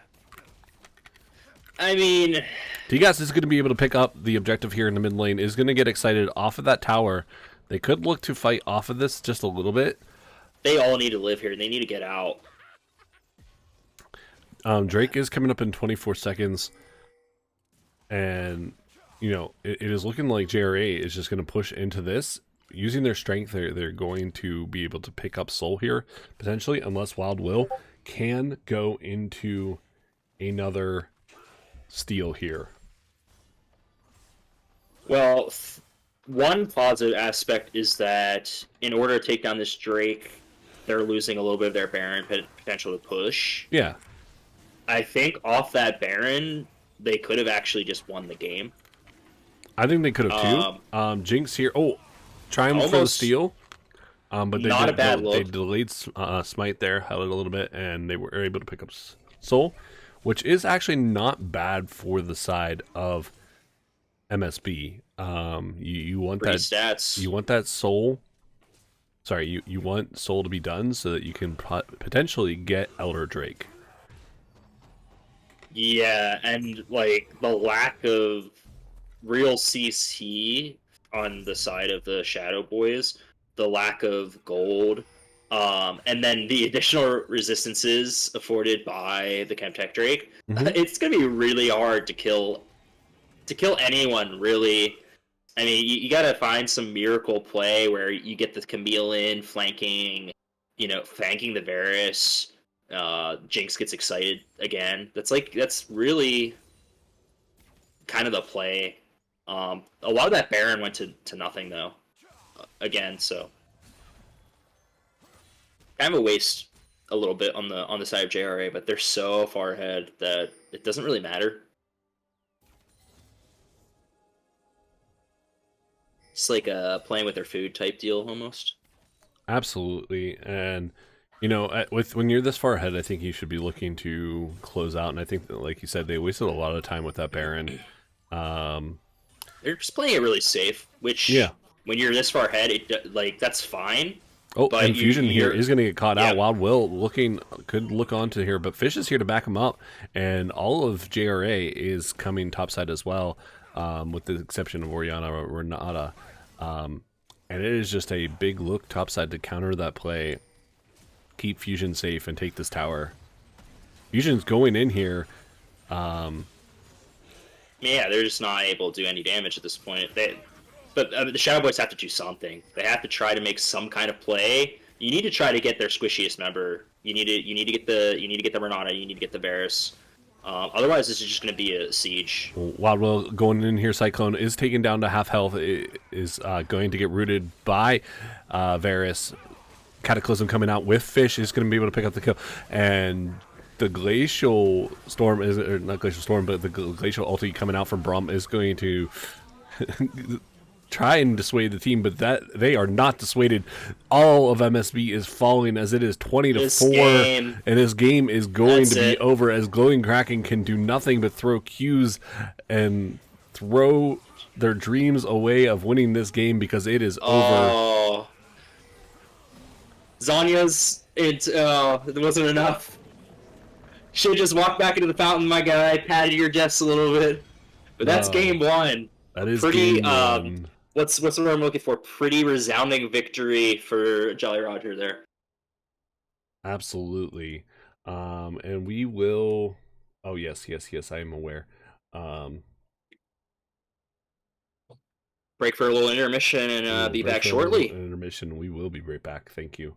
I mean, Tigas is going to be able to pick up the objective here in the mid lane, is going to get excited off of that tower. They could look to fight off of this just a little bit. they all need to live here. They need to get out. Drake is coming up in 24 seconds. And, it is looking like JRA is just going to push into this. Using their strength, they're going to be able to pick up Soul here, potentially, unless Wild Will can go into another steal here. Well, one positive aspect is that in order to take down this Drake, they're losing a little bit of their Baron potential to push. Yeah. I think off that Baron, they could have actually just won the game. I think they could have too. Jinx here. Oh, trying for the steal. But Not a bad look. They delayed Smite there, held it a little bit, and they were able to pick up Soul, which is actually not bad for the side of MSB. You want Pretty that stats. You want that Soul. Sorry, you want Soul to be done so that you can potentially get Elder Drake. Yeah, and the lack of real CC on the side of the Shadow Boys, the lack of gold, and then the additional resistances afforded by the Chemtech Drake. Mm-hmm. It's gonna be really hard to kill anyone, really. I mean, you gotta find some miracle play where you get the Camille in flanking, flanking the Varus. Jinx gets excited again. That's really kind of the play. A lot of that Baron went to nothing though. Again, so kind of a waste a little bit on the side of JRA, but they're so far ahead that it doesn't really matter. It's like a playing with their food type deal almost. Absolutely, and when you're this far ahead, I think you should be looking to close out. And I think that, like you said, they wasted a lot of time with that Baron. They're just playing it really safe, which when you're this far ahead, that's fine. Oh, but and Fusion here is going to get caught out. Wild Will could look onto here, but Fish is here to back him up, and all of JRA is coming topside as well, with the exception of Oriana or Renata. And it is just a big look topside to counter that play, keep Fusion safe, and take this tower. Fusion's going in here. Yeah, they're just not able to do any damage at this point. But the Shadow Boys have to do something. They have to try to make some kind of play. You need to try to get their squishiest member. You need to get the Renata. You need to get the Varus. Otherwise, this is just going to be a siege. Wild Will going in here. Cyclone is taken down to half health. It is going to get rooted by Varys. Cataclysm coming out with Fish is going to be able to pick up the kill. And the Glacial Storm is, or not Glacial Storm, but the Glacial ulti coming out from Brum is going to try and dissuade the team, but that they are not dissuaded. All of MSB is falling as it is 20-4, and this game is going to be over as Glowing Kraken can do nothing but throw Qs and throw their dreams away of winning this game because it is over. Zanya's, it wasn't enough. Should just walk back into the fountain, my guy, patted your chest a little bit. But that's game one. That is pretty, game one. What's the word I'm looking for? Pretty resounding victory for Jolly Roger there. Absolutely. And we will... Oh, yes, I am aware. Break for a little intermission and be back shortly. Intermission. We will be right back. Thank you.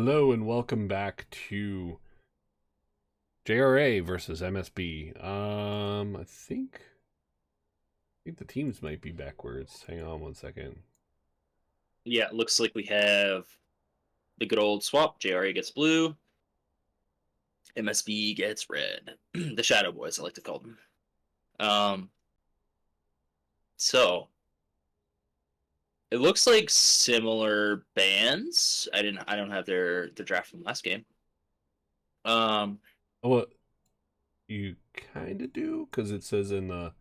Hello and welcome back to JRA versus MSB. I think the teams might be backwards. Hang on one second. Yeah, it looks like we have the good old swap. JRA gets blue. MSB gets red. The Shadow Boys, I like to call them. So it looks like similar bands. I don't have their draft from last game. Oh, what? You kind of do? Because it says in the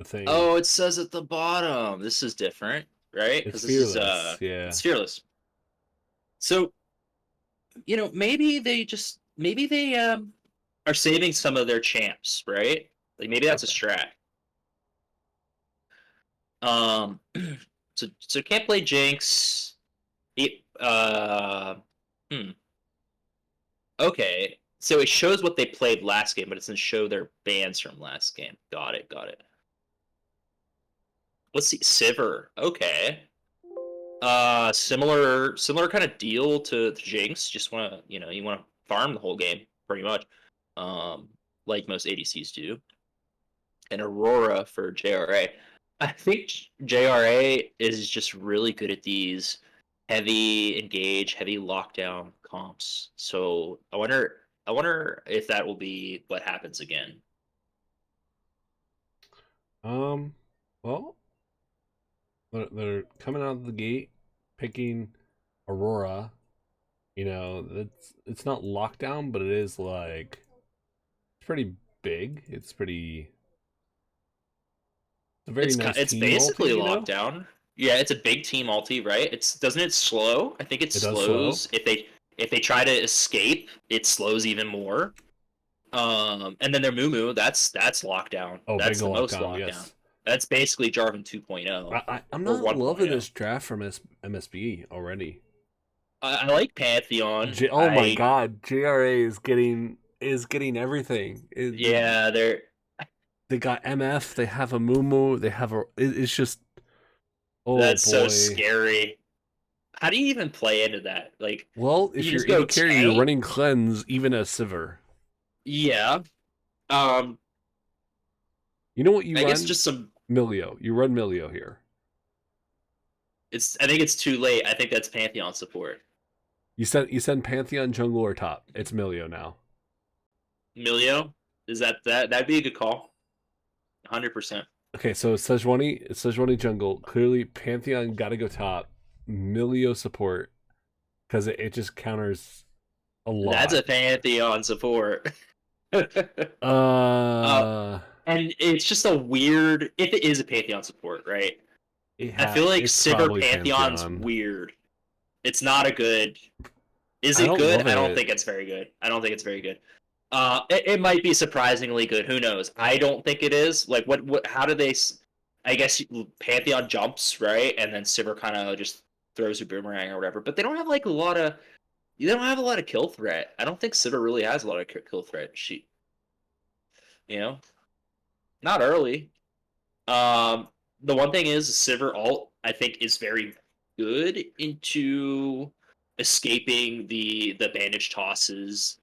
thing. Oh, it says at the bottom. This is different, right? It's Because Fearless, yeah. It's Fearless. So, maybe they are saving some of their champs, right? Like maybe that's a strat. So can't play Jinx. Okay. So it shows what they played last game, but it doesn't show their bans from last game. Got it. Let's see. Sivir. Okay. Similar kind of deal to Jinx. Just wanna, you wanna farm the whole game, pretty much. Like most ADCs do. And Aurora for JRA. I think JRA is just really good at these heavy engage, heavy lockdown comps. So I wonder if that will be what happens again. Well, they're coming out of the gate, picking Aurora. It's not lockdown, but it is like it's pretty big. It's a very nice It's team basically ulti, lockdown. Yeah, it's a big team ulti, right? Doesn't it slow? I think it slows slow. if they try to escape, it slows even more. And then their Moo that's lockdown. Oh, That's big the most lockdown, lockdown. yes. That's basically Jarvan 2.0. I'm or not loving 1.0. this draft from MSB already. I like Pantheon. Oh my god, JRA is getting everything. Yeah, they got MF, they have a Mumu, they have it's just that's boy. so scary. How do you even play into that? Like, well, if you're AD carry, you're running cleanse even as Sivir. Yeah. You know what you run? I guess just some Milio. You run Milio here. I think it's too late. I think that's Pantheon support. You send Pantheon jungle or top. It's Milio now. Milio? Is that'd be a good call. 100%. Okay, so it's Sejuani jungle. Clearly Pantheon gotta go top. Milio support. Because it just counters a lot. That's a Pantheon support. And it's just a weird if it is a Pantheon support, right? I feel like Sivir Pantheon's weird. It's not a good. Is it good? I don't think it's very good. It might be surprisingly good. Who knows? I don't think it is. Like, what? How do they? I guess Pantheon jumps, right, and then Sivir kind of just throws a boomerang or whatever. But they don't have like a lot of. You don't have a lot of kill threat. I don't think Sivir really has a lot of kill threat. Not early. The one thing is Sivir ult, I think, is very good into escaping the bandage tosses.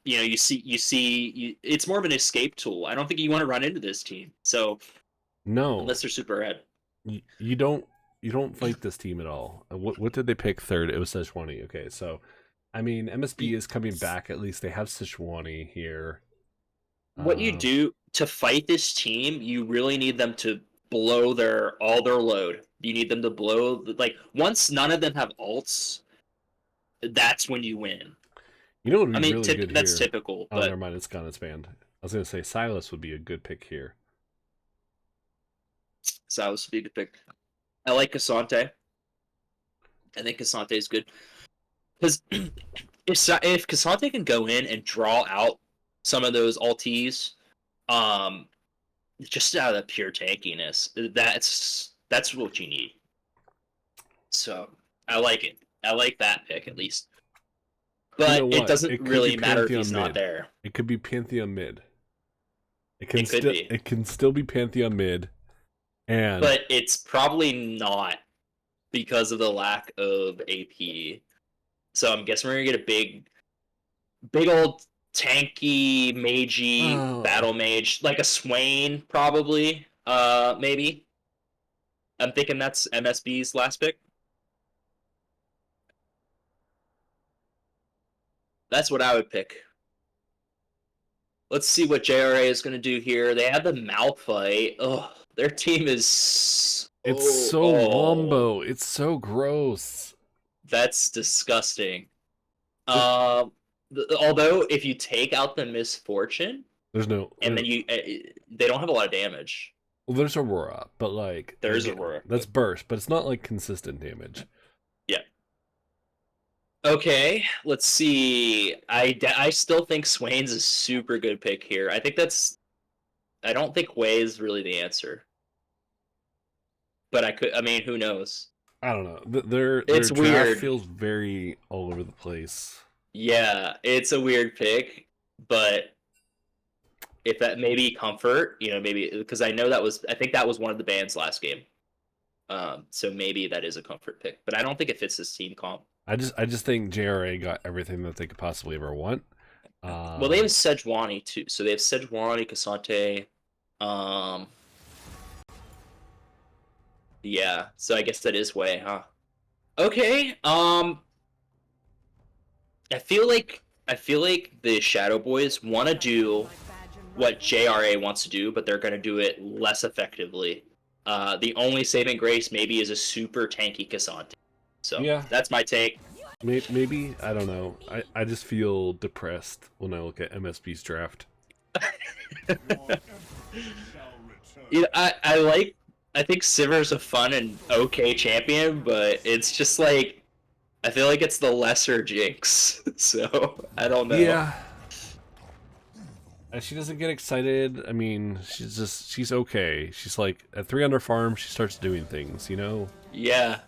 It's more of an escape tool. I don't think you want to run into this team. So no, unless they're super red, you don't fight this team at all. What did they pick third? It was Sejuani. Okay, so I mean MSB is coming back. At least they have Sejuani here. What you do to fight this team, you really need them to blow all their load. You need them to blow once none of them have ults, that's when you win. You know what would be really good that's here? Typical. Oh, never mind, it's gone, it's banned. I was gonna say Silas would be a good pick here. Silas would be a good pick. I like Cassante. I think Cassante is good. Because if Cassante can go in and draw out some of those ultis, just out of pure tankiness, that's what you need. So I like it. I like that pick at least. But it doesn't really matter if he's not there. It could be Pantheon mid. It can still be Pantheon mid, but it's probably not because of the lack of AP. So I'm guessing we're gonna get a big old tanky, magey battle mage, like a Swain, probably. Maybe. I'm thinking that's MSB's last pick. That's what I would pick. Let's see what JRA is going to do here. They have the Malphite. Oh, their team is It's so wombo. It's so gross. That's disgusting. Although if you take out the Misfortune, there's no, and then they don't have a lot of damage. Well, there's Aurora, but like there's Aurora. That's burst, but it's not like consistent damage. Yeah. Okay, let's see. I still think Swain's a super good pick here. I don't think Wei is really the answer. But I mean, who knows? I don't know. Their it's draft weird. Feels very all over the place. Yeah, it's a weird pick, but if that maybe Comfort, maybe because I think that was one of the bans last game. So maybe that is a Comfort pick, but I don't think it fits this team comp. I just think JRA got everything that they could possibly ever want. Well, they have Sejuani too, so they have Sejuani, Cassante. Yeah, so I guess that is Wei, huh? Okay. I feel like the Shadow Boys want to do what JRA wants to do, but they're going to do it less effectively. The only saving grace maybe is a super tanky Cassante. So yeah, that's my take. Maybe I don't know. I just feel depressed when I look at MSB's draft. I think Sivir's a fun and okay champion, but it's just like I feel like it's the lesser Jinx. So I don't know. Yeah. She doesn't get excited. I mean, she's okay. She's like at 3 under farm, she starts doing things, Yeah.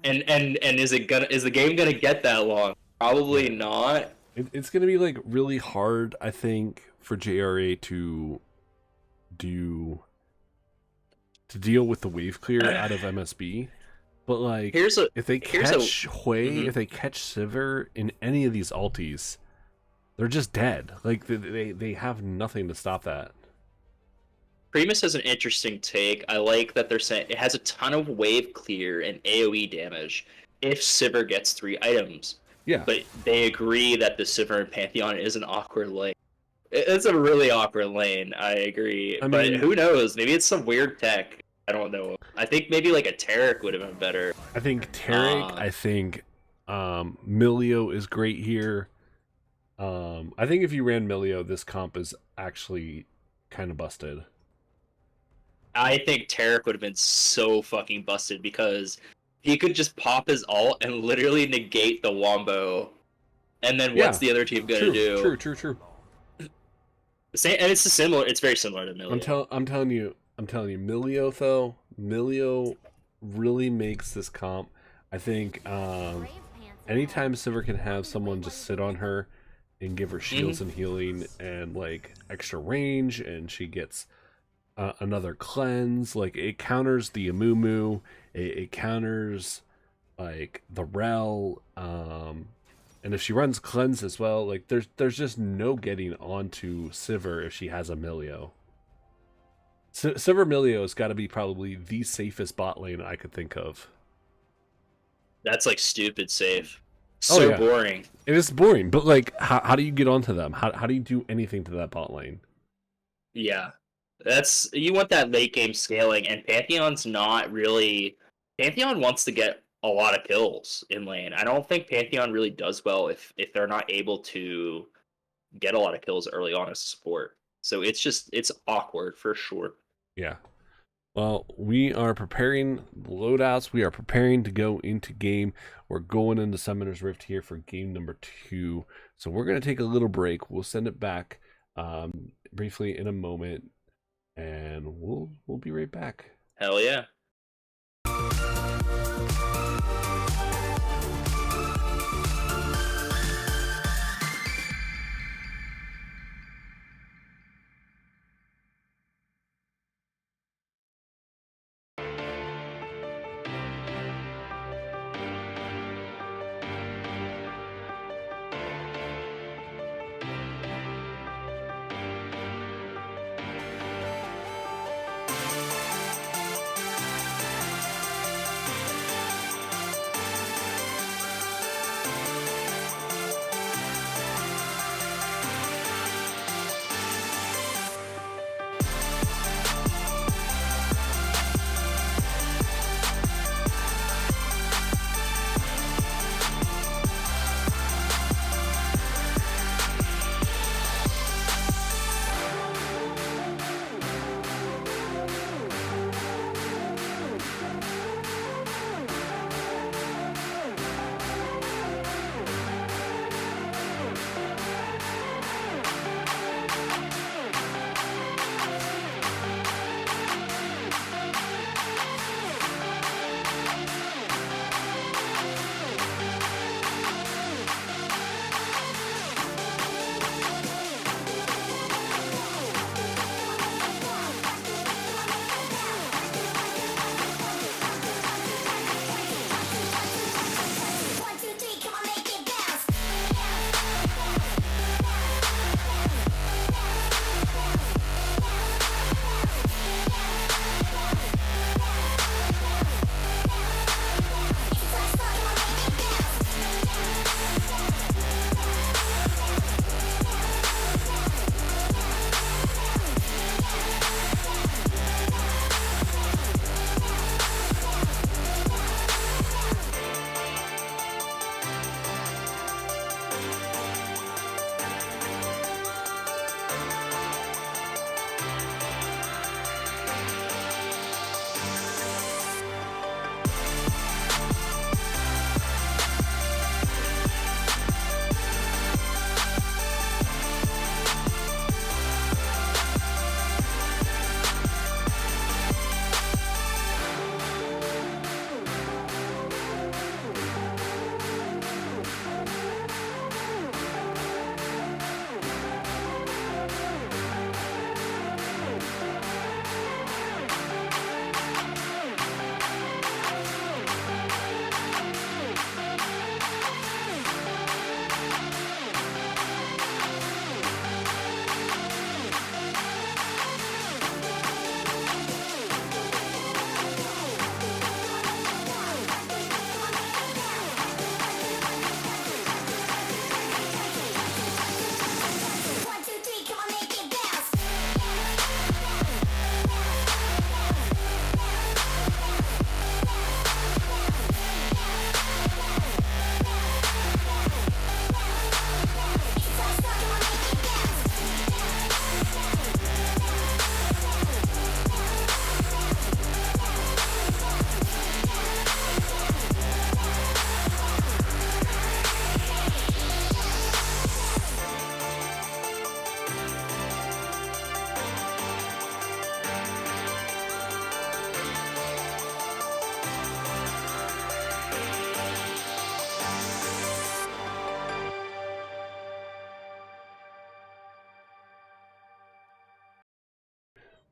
And is the game gonna get that long? Probably not. It's gonna be like really hard, I think, for JRA to deal with the wave clear out of MSB. But like, if they catch Hui, if they catch Sivir in any of these ultis, they're just dead. Like they have nothing to stop that. Primus has an interesting take. I like that they're saying it has a ton of wave clear and AoE damage if Sivir gets 3 items. Yeah. But they agree that the Sivir and Pantheon is an awkward lane. It's a really awkward lane, I agree. But who knows? Maybe it's some weird tech. I don't know. I think maybe like a Taric would have been better. I think Taric, I think Milio is great here. I think if you ran Milio, this comp is actually kind of busted. I think Taric would have been so fucking busted because he could just pop his ult and literally negate the Wombo. And then what's the other team gonna do? True. Same, and it's very similar to Milio. I'm telling you, Milio though, Milio really makes this comp. I think anytime Sivir can have someone just sit on her and give her shields and healing and like extra range, and she gets another cleanse, like it counters the Amumu, it counters like the Rel, and if she runs cleanse as well, like there's just no getting onto Sivir if she has a Milio. Sivir Milio has got to be probably the safest bot lane I could think of. That's like stupid safe. So boring. It is boring, but like how do you get onto them? How do you do anything to that bot lane? Yeah. You want that late game scaling, and Pantheon's not really. Pantheon wants to get a lot of kills in lane. I don't think Pantheon really does well if they're not able to get a lot of kills early on as support. So it's awkward for sure. Yeah. Well, we are preparing loadouts. We are preparing to go into game. We're going into Summoner's Rift here for game number 2. So we're going to take a little break. We'll send it back briefly in a moment. And we'll be right back. Hell yeah.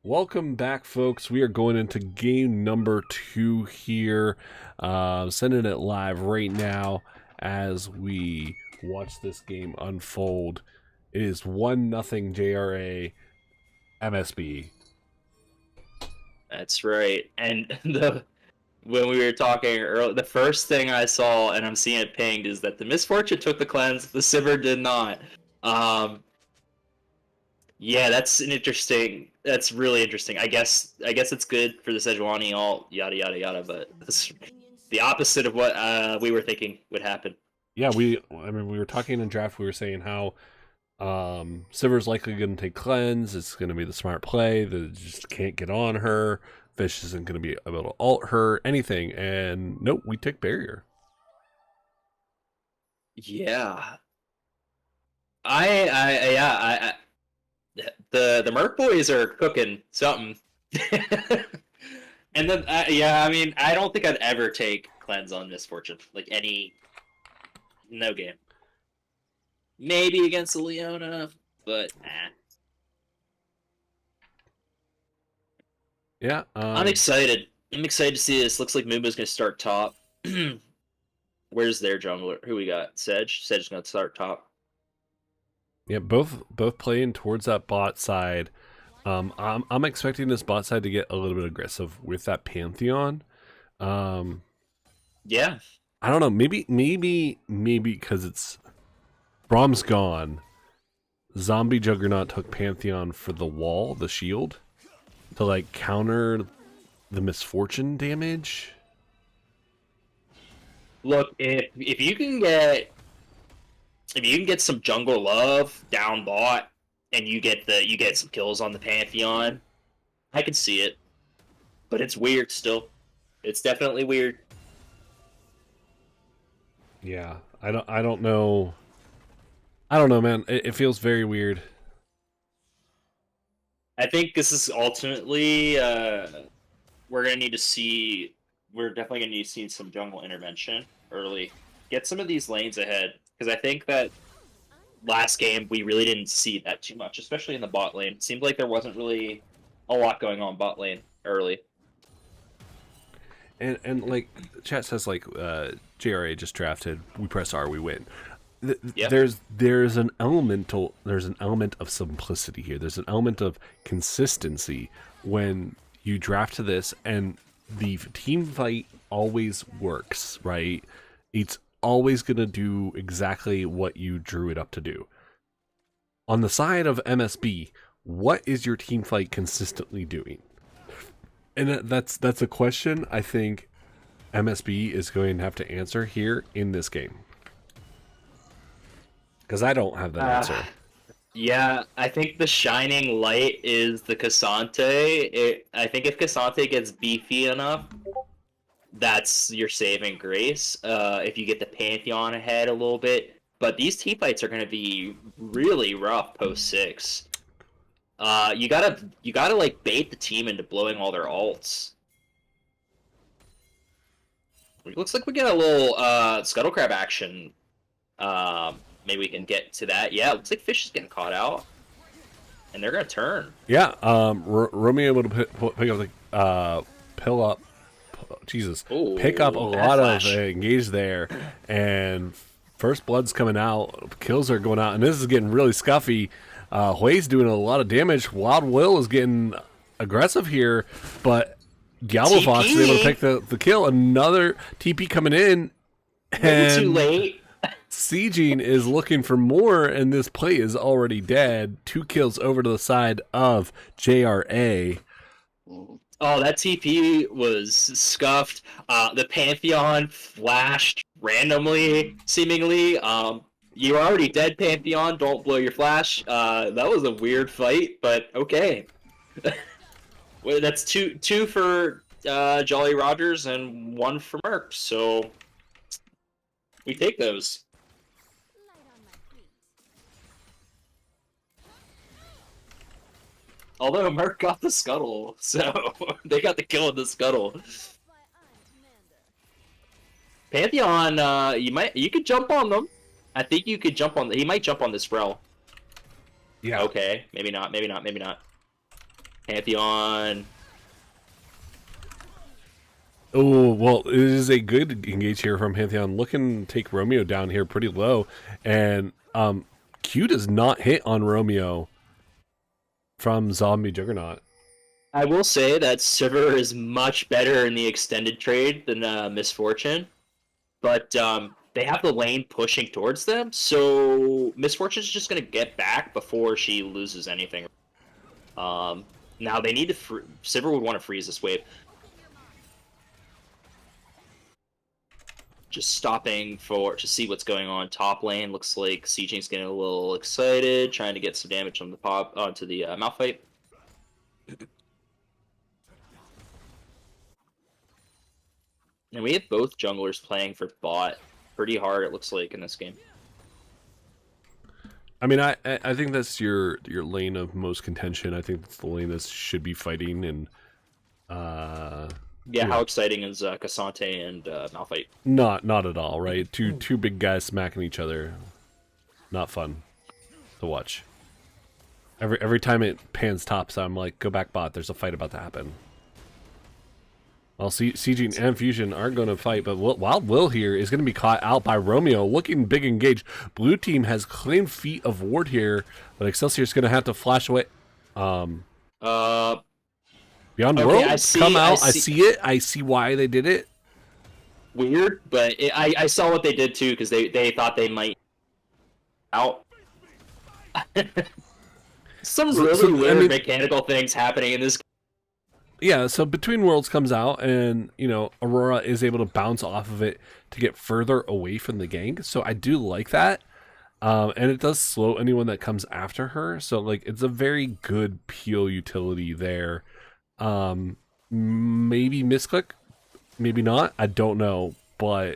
Welcome back, folks. We are going into game number 2 here. Sending it live right now as we watch this game unfold. It is 1-0 JRA MSB. That's right. And when we were talking earlier, the first thing I saw, and I'm seeing it pinged, is that the Misfortune took the cleanse, the Sivir did not. Yeah, that's really interesting. I guess it's good for the Sejuani ult, yada yada yada, but it's the opposite of what we were thinking would happen. Yeah, we were talking in draft, we were saying how Sivir's likely going to take cleanse. It's going to be the smart play. They just can't get on her. Fish isn't going to be able to ult her, anything. And nope, we took barrier. Yeah. The Murk boys are cooking something. And then, I mean, I don't think I'd ever take cleanse on Misfortune. Like, no game. Maybe against the Leona, but Yeah. I'm excited. I'm excited to see this. Looks like Muma's going to start top. Where's their jungler? Who we got? Sedge? Sedge's going to start top. Yeah, both playing towards that bot side. I'm expecting this bot side to get a little bit aggressive with that Pantheon. Yeah. I don't know. Maybe because it's Brahm's gone. Zombie Juggernaut took Pantheon for the wall, the shield, to like counter the Misfortune damage. Look, if you can get some jungle love down bot and you get some kills on the Pantheon, I can see it. But it's weird still. It's definitely weird. Yeah, I don't know. I don't know, man. It feels very weird. I think this is ultimately we're definitely gonna need to see some jungle intervention early. Get some of these lanes ahead, because I think that last game we really didn't see that too much, especially in the bot lane. It seemed like there wasn't really a lot going on bot lane early. And like chat says, like JRA just drafted, we press R, we win. Yep. There's an element of simplicity here. There's an element of consistency when you draft to this, and the team fight always works, right? It's always gonna do exactly what you drew it up to do. On the side of MSB, what is your team fight consistently doing? And that's a question I think MSB is going to have to answer here in this game. Because I don't have that answer. Yeah, I think the shining light is the Cassante. I think if Cassante gets beefy enough, that's your saving grace. If you get the Pantheon ahead a little bit. But these team fights are going to be really rough post 6. You gotta like bait the team into blowing all their ults. It looks like we get a little scuttle crab action. Maybe we can get to that. Yeah, it looks like Fish is getting caught out, and they're gonna turn. Yeah, Romeo able to pick up the pill up. Jesus, Ooh, pick up a lot flash. of engage there, and first blood's coming out. Kills are going out, and this is getting really scuffy. Hui's doing a lot of damage. Wild Will is getting aggressive here, but Galvafox is able to pick the kill. Another TP coming in, and too late. Sieging is looking for more, and this play is already dead. 2 kills over to the side of JRA. Oh, that TP was scuffed. The Pantheon flashed randomly, seemingly. You're already dead, Pantheon. Don't blow your flash. That was a weird fight, but okay. Well, that's two for Jolly Rogers and 1 for Murk, so we take those. Although Murk got the scuttle, so they got the kill in the scuttle. Pantheon, you could jump on them. I think you could jump on. He might jump on this Rel. Yeah. Okay. Maybe not. Maybe not. Maybe not. Pantheon. Oh, well, it is a good engage here from Pantheon. Looking to take Romeo down here pretty low. And Q does not hit on Romeo from Zombie Juggernaut. I will say that Sivir is much better in the extended trade than Misfortune, but they have the lane pushing towards them, so Misfortune's just going to get back before she loses anything. Now they need to... Sivir would want to freeze this wave. Just stopping to see what's going on top lane. Looks like CJ's getting a little excited, trying to get some damage on the onto the Malphite. And we have both junglers playing for bot pretty hard, it looks like, in this game. I mean, I think that's your lane of most contention. I think that's the lane that should be fighting. And yeah, how exciting is Cassante and Malphite? Not at all, right? Two big guys smacking each other. Not fun to watch. Every time it pans tops, I'm like, go back bot. There's a fight about to happen. Well, CG and Fusion aren't going to fight, but Wild Will here is going to be caught out by Romeo, looking big engaged. Blue team has claimed Feet of Ward here, but Excelsior's going to have to flash away. Beyond okay, World, I see, come out. I see it. I see why they did it. Weird, but I saw what they did too, because they thought they might out. Some really weird mechanical things happening in this game. Yeah, so Between Worlds comes out, and, you know, Aurora is able to bounce off of it to get further away from the gank. So I do like that. And it does slow anyone that comes after her. So, like, it's a very good peel utility there. Maybe misclick, maybe not. I don't know, but...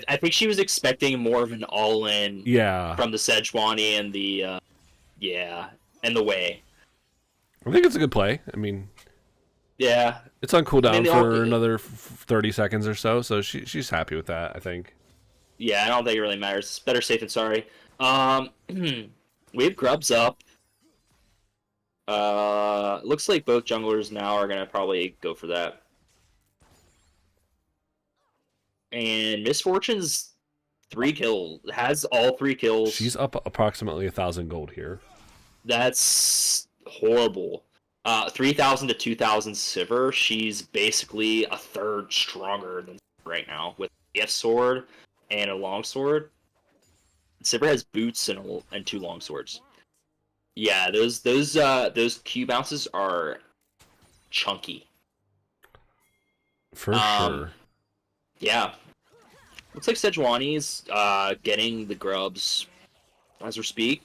I think she was expecting more of an all-in from the Sejuani and the, and the Way. I think it's a good play. I mean... Yeah, it's on cooldown for another 30 seconds or so, so she's happy with that, I think. Yeah, I don't think it really matters. It's better safe than sorry. We have Grubs up. Looks like both junglers now are gonna probably go for that. And Misfortune's 3 kills, has all 3 kills. She's up approximately 1,000 gold here. That's horrible. 3,000 to 2,000 Sivir. She's basically a third stronger than right now with a gift sword and a longsword. Sivir has boots and 2 longswords. Yeah, those Q bounces are chunky. For sure. Yeah. Looks like Sejuani's getting the grubs as we speak.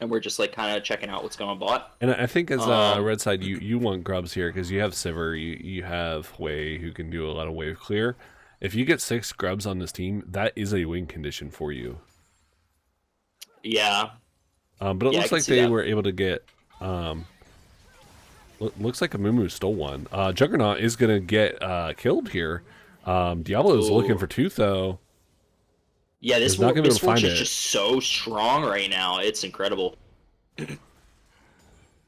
And we're just like kind of checking out what's going on bot. And I think as red side, you want grubs here because you have Sivir, you have Wei who can do a lot of wave clear. If you get 6 grubs on this team, that is a win condition for you. Yeah. But it looks like they were able to get. Looks like Amumu stole one. Juggernaut is gonna get killed here. Diablo is looking for Tooth though. Yeah, this Misfortune is just so strong right now. It's incredible.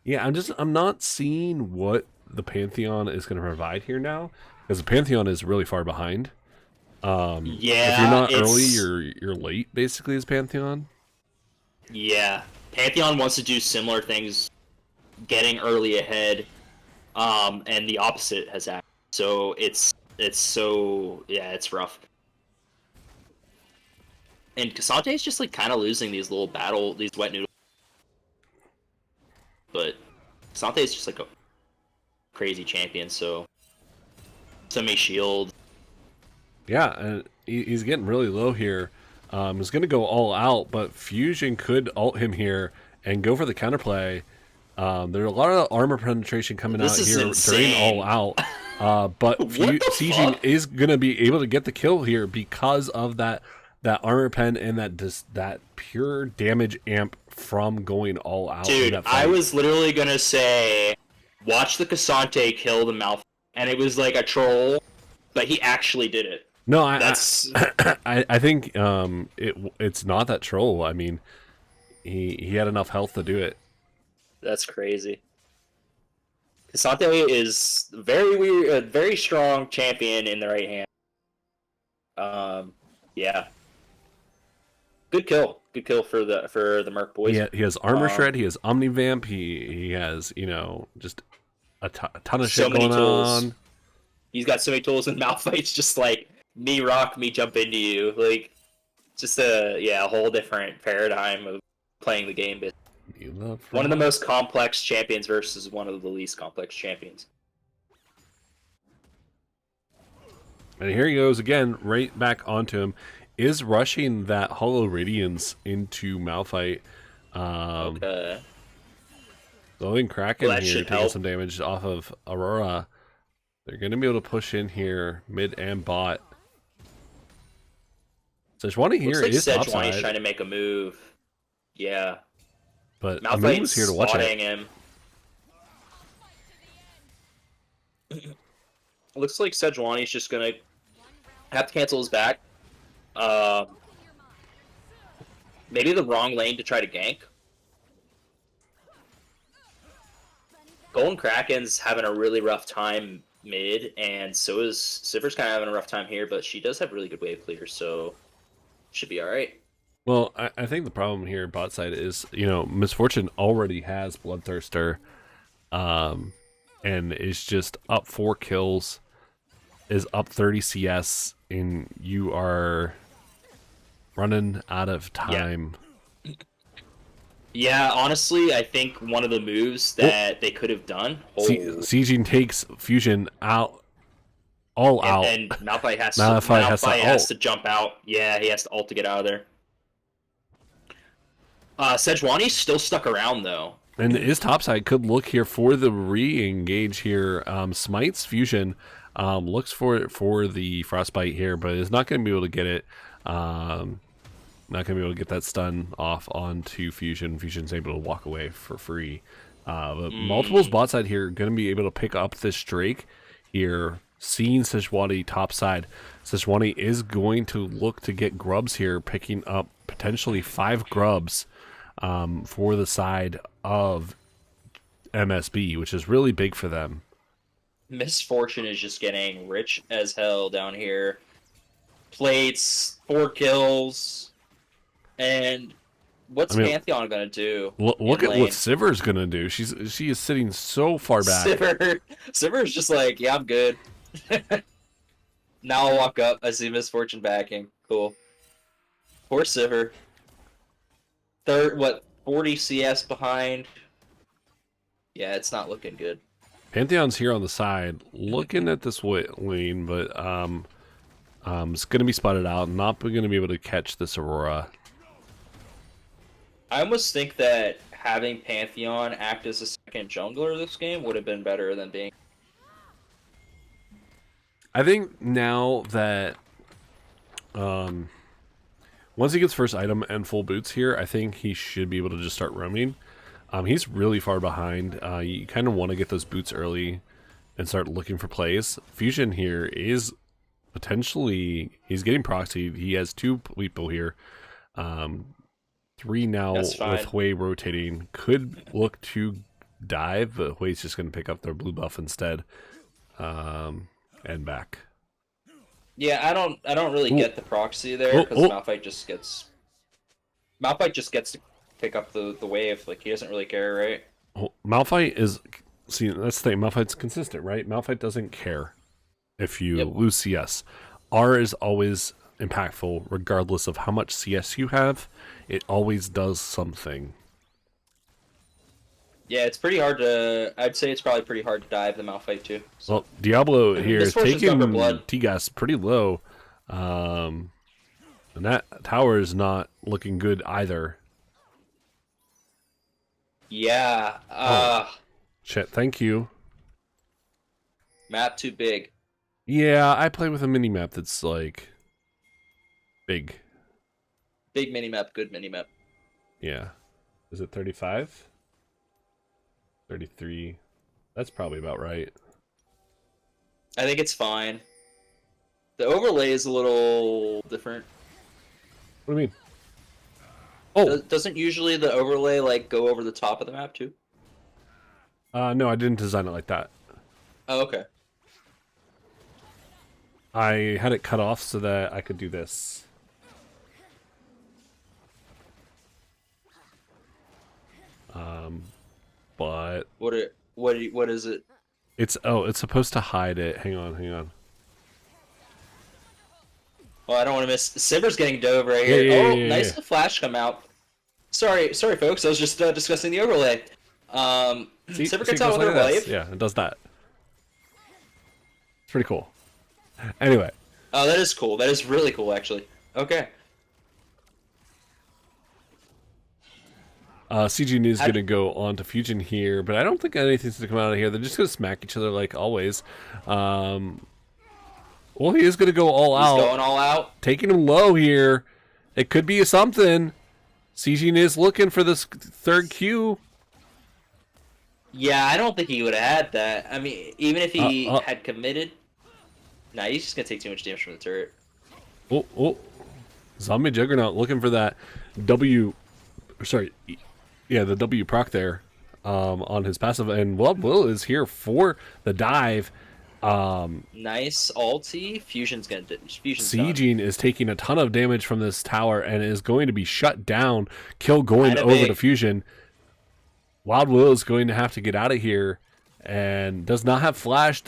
Yeah, I'm not seeing what the Pantheon is going to provide here now, because the Pantheon is really far behind. Yeah, if you're not early, you're late, basically, as Pantheon. Yeah, Pantheon wants to do similar things, getting early ahead, and the opposite has happened. So it's rough. And Cassante is just like kind of losing these these wet noodles. But Cassante is just like a crazy champion, so semi shield. Yeah, and he's getting really low here. He's going to go all out, but Fusion could ult him here and go for the counterplay. There's a lot of armor penetration coming out here during all out. But CG is going to be able to get the kill here because of that armor pen and that pure damage amp from going all out. Dude, I was literally going to say, watch the Cassante kill the Malphite. And it was like a troll, but he actually did it. No, I think it's not that troll. I mean, he had enough health to do it. That's crazy. Cassante is very weird, a very strong champion in the right hand. Yeah, good kill for the Murk boys. He has armor shred. He has omnivamp. He has just a ton of So shit many going tools. on. He's got so many tools, and Malphite's just like me rock, me jump into you, like just a whole different paradigm of playing the game. One of the most complex champions versus one of the least complex champions. And here he goes again, right back onto him. Is rushing that Hollow Radiance into Malphite. Okay. So I think Kraken Well, that here should taking help. some damage off of Aurora. They're going to be able to push in here, mid and bot. Sejuani here Looks like is Sejuani's topside, trying to make a move. Yeah. but Amu's Malphite's here to watch spotting it. him. Looks like Sejuani's just gonna have to cancel his back. Maybe the wrong lane to try to gank. Golden Kraken's having a really rough time mid, and so is Sivers kind of having a rough time here, but she does have really good wave clear, so should be alright. Well, I think the problem here bot side is, Misfortune already has Bloodthirster, and is just up 4 kills, is up 30 CS, and you are running out of time. Yeah, honestly, I think one of the moves that they could have done. Sieging takes Fusion out, out. And Malphite has Malphite has to jump out. Yeah, he has to ult to get out of there. Sejuani's still stuck around though. And his topside could look here for the re-engage here. Smites Fusion, looks for the Frostbite here, but is not going to be able to get it. Not going to be able to get that stun off onto Fusion. Fusion's able to walk away for free. But Multiple's bot side here going to be able to pick up this Drake here, seeing Sejuani topside. Sejuani is going to look to get grubs here, picking up potentially 5 grubs for the side of MSB, which is really big for them. Misfortune is just getting rich as hell down here. Plates, 4 kills. And what's Pantheon gonna do? Look at what Sivers gonna do. She is sitting so far back. Siver's just like, yeah, I'm good. Now I'll walk up. I see Misfortune backing. Cool. Poor Siver. 40 CS behind. Yeah, it's not looking good. Pantheon's here on the side, looking at this lane, but it's gonna be spotted out. Not gonna be able to catch this Aurora. I almost think that having Pantheon act as a second jungler this game would have been better than being... I think now that once he gets first item and full boots here, I think he should be able to just start roaming. He's really far behind. You kind of want to get those boots early and start looking for plays. Fusion here is potentially... He's getting proxied. He has 2 people here. 3 now with Hui rotating. Could look to dive, but Hui's just going to pick up their blue buff instead. And back. Yeah, I don't really get the proxy there, because Malphite just gets to pick up the wave. Like, he doesn't really care, right? Malphite is... See, that's the thing. Malphite's consistent, right? Malphite doesn't care if you lose CS. R is always impactful regardless of how much CS you have. It always does something. Yeah, it's pretty hard to... I'd say it's probably pretty hard to dive the Malphite too. So. Well, Diablo here is taking T-Gas pretty low. And that tower is not looking good either. Yeah. Shit, thank you. Map too big. Yeah, I play with a mini-map that's like... big. Big mini-map, good mini-map. Yeah. Is it 35? 33. That's probably about right. I think it's fine. The overlay is a little different. What do you mean? Oh! Doesn't usually the overlay like go over the top of the map too? No, I didn't design it like that. Oh, okay. I had it cut off so that I could do this. But What is it? it's supposed to hide it. Hang on. Well, I don't want to miss. Simber's getting dove right Yeah, here. yeah, Oh, yeah, nice yeah. little flash come out. Sorry, folks. I was just discussing the overlay. See, Simber see, it gets out goes with like her this. wave. Yeah, it does that. It's pretty cool. Anyway, Oh, that is cool. That is really cool, actually. Okay. CG is going to go on to Fusion here, but I don't think anything's going to come out of here. They're just going to smack each other like always. Well, he is going to go all He's out. going all out. Taking him low here. It could be something. CG is looking for this third Q. Yeah, I don't think he would have had that. I mean, even if he had committed. Nah, he's just going to take too much damage from the turret. Oh. Zombie Juggernaut looking for that W. Sorry. Yeah, the W proc there on his passive. And Will is here for the dive. Nice ulti. Fusion's done. Sieging is taking a ton of damage from this tower and is going to be shut down. Kill going Kinda over big. to Fusion. Wild Will is going to have to get out of here and does not have flash.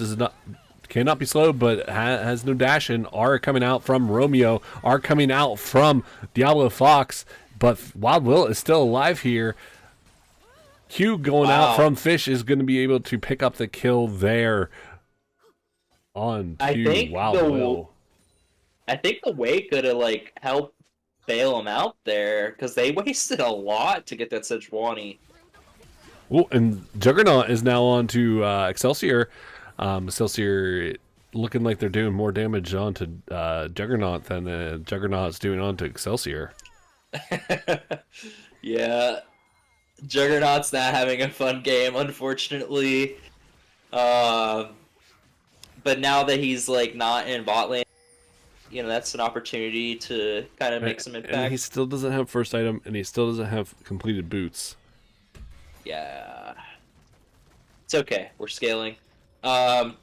Cannot be slowed, but has no dash. And R coming out from Romeo. R coming out from Diablo Fox. But Wild Will is still alive here. Q going out from Fish is going to be able to pick up the kill there. On to Wild Will. I think the way could have helped bail him out there because they wasted a lot to get that Sejuani. Oh, and Juggernaut is now on to Excelsior. Excelsior looking like they're doing more damage onto Juggernaut than Juggernaut's doing onto Excelsior. Yeah, Juggernaut's not having a fun game, unfortunately. But now that he's not in bot lane, that's an opportunity to kind of make some impact. And he still doesn't have first item, and he still doesn't have completed boots. Yeah, it's okay. We're scaling. I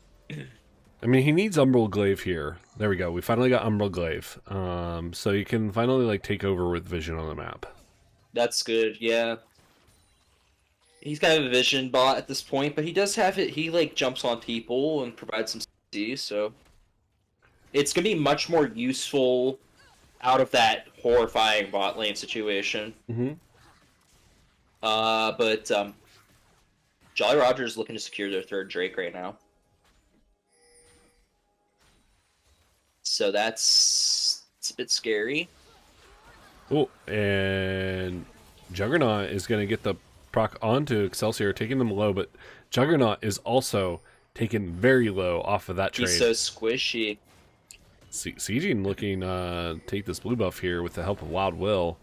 mean, he needs Umbral Glaive here. There we go. We finally got Umbral Glaive. So you can finally take over with vision on the map. That's good. Yeah. He's kind of a vision bot at this point, but he does have it. He jumps on people and provides some CC, so it's gonna be much more useful out of that horrifying bot lane situation. Mm-hmm. But Jolly Roger is looking to secure their third Drake right now, so it's a bit scary. Oh, and Juggernaut is going to get the proc onto Excelsior, taking them low, but Juggernaut is also taken very low off of that trade. He's so squishy. Sieging looking take this blue buff here with the help of Wild Will.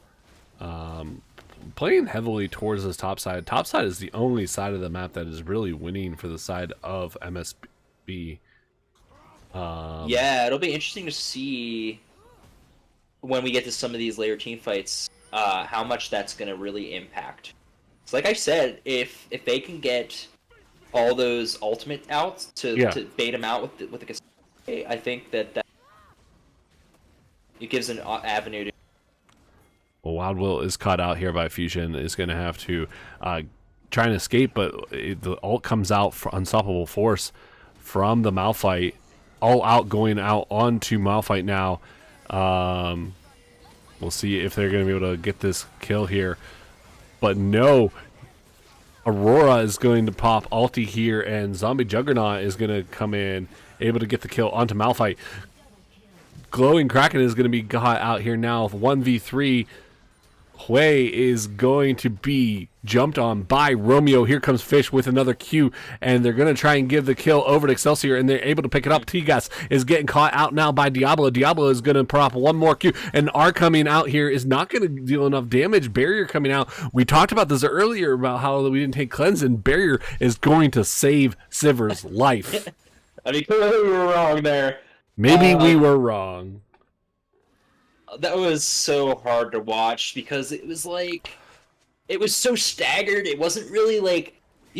Playing heavily towards this top side. Top side is the only side of the map that is really winning for the side of MSB. Yeah, it'll be interesting to see when we get to some of these later team fights how much that's going to really impact. So like I said, if they can get all those ultimate out to bait them out with the cassette, I think that it gives an avenue to. Well, Wild Will is caught out here by Fusion. Is going to have to try and escape, but the ult comes out for Unstoppable Force from the Malphite. All out going out onto Malphite now. We'll see if they're going to be able to get this kill here. But no, Aurora is going to pop ulti here, and Zombie Juggernaut is going to come in, able to get the kill onto Malphite. Glowing Kraken is going to be got out here now. 1v3. Hui is going to be jumped on by Romeo. Here comes Fish with another Q, and they're going to try and give the kill over to Excelsior, and they're able to pick it up. Tigas is getting caught out now by Diablo. Diablo is going to prop one more Q, and R coming out here is not going to deal enough damage. Barrier coming out. We talked about this earlier about how we didn't take cleanse, and Barrier is going to save Siver's life. I mean, clearly we were wrong there. Maybe we were wrong. That was so hard to watch because it was so staggered. It wasn't really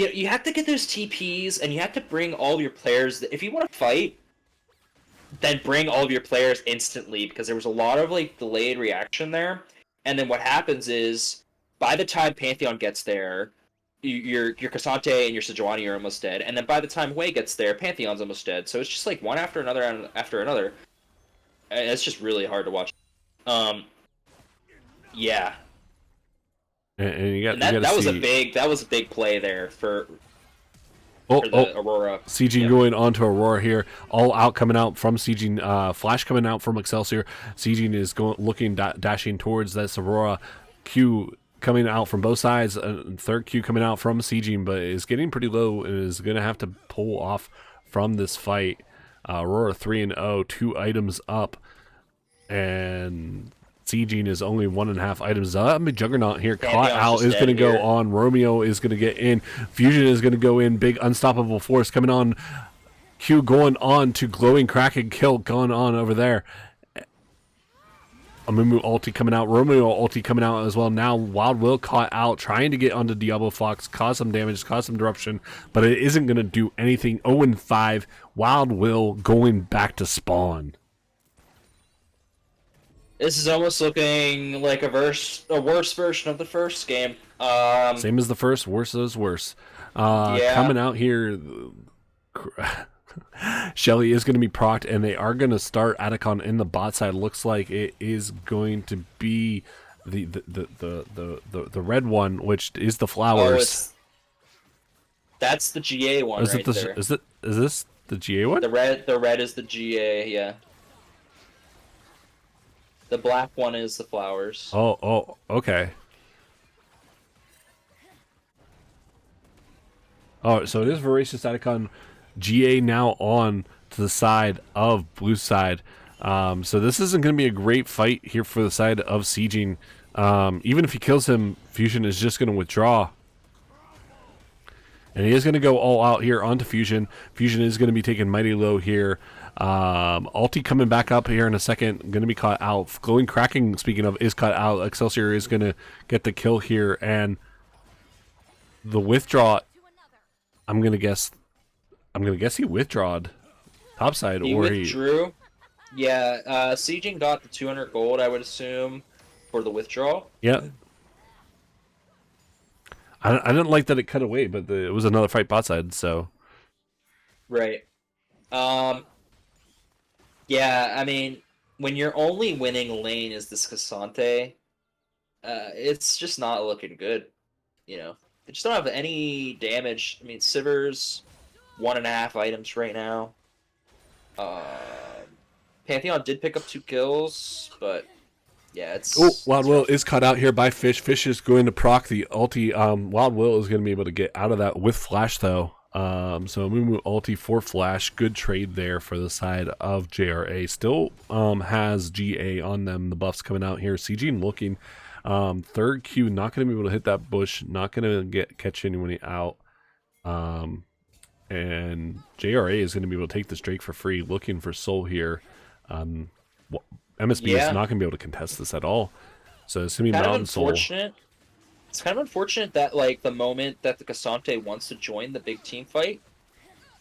you have to get those TPs, and you have to bring all of your players. If you want to fight, then bring all of your players instantly, because there was a lot of like delayed reaction there. And then what happens is, by the time Pantheon gets there, your Cassante and your Sejuani are almost dead, and then by the time Wei gets there, Pantheon's almost dead. So it's just like one after another after another. And it's just really hard to watch. Yeah. And you got And that was see... that was a big play there for the Aurora. Siege going on to Aurora here. All out coming out from Siege. Flash coming out from Excelsior. Siege is looking, dashing towards this Aurora. Q coming out from both sides. Third Q coming out from Siege, but is getting pretty low and is going to have to pull off from this fight. Aurora 3-0, 2 items up. And Siege is only 1.5 items up. Juggernaut here caught out, is going to go on. Romeo is going to get in. Fusion is going to go in. Big unstoppable force coming on. Q going on to glowing Kraken kill going on over there. Amumu ulti coming out. Romeo ulti coming out as well. Now Wild Will caught out, trying to get onto Diablo Fox, cause some damage, cause some disruption, but it isn't going to do anything. 0-5. Wild Will going back to spawn. This is almost looking like a worse version of the first game. Same as the first, worse as worse. Yeah. Coming out here, Shelly is going to be procced, and they are going to start Atacon in the bot side. Looks like it is going to be the red one, which is the flowers. That's the GA one. Is this the GA one? The red is the GA. Yeah. The black one is the flowers. Oh, okay. Oh, so it is Voracious Atacon GA now on to the side of blue side. So this isn't going to be a great fight here for the side of Sieging. Even if he kills him, Fusion is just going to withdraw. And he is going to go all out here onto Fusion. Fusion is going to be taken mighty low here. Ulti coming back up here in a second. Going to be caught out. Glowing Kraken, speaking of, is caught out. Excelsior is going to get the kill here. And the withdraw, I'm going to guess he withdrawed topside. He withdrew. Yeah, Sieging got the 200 gold, I would assume, for the withdrawal. Yeah. I didn't like that it cut away, but it was another fight bot side, so. Right. Yeah, I mean, when your only winning lane is this Cassante, it's just not looking good. You know, they just don't have any damage. I mean, Sivir's 1.5 items right now. Pantheon did pick up 2 kills, but yeah, it's... Oh, Wild Will is caught out here by Fish. Fish is going to proc the ulti. Wild Will is going to be able to get out of that with Flash, though. So Mumu ulti for Flash. Good trade there for the side of JRA. Still has GA on them. The buffs coming out here. CG looking. Third Q not going to be able to hit that bush. Not going to catch anyone out. And JRA is going to be able to take this Drake for free. Looking for Soul here. MSB is not going to be able to contest this at all. So it's going to be Mountain Soul. It's kind of unfortunate that, like, the moment that the Cassante wants to join the big team fight,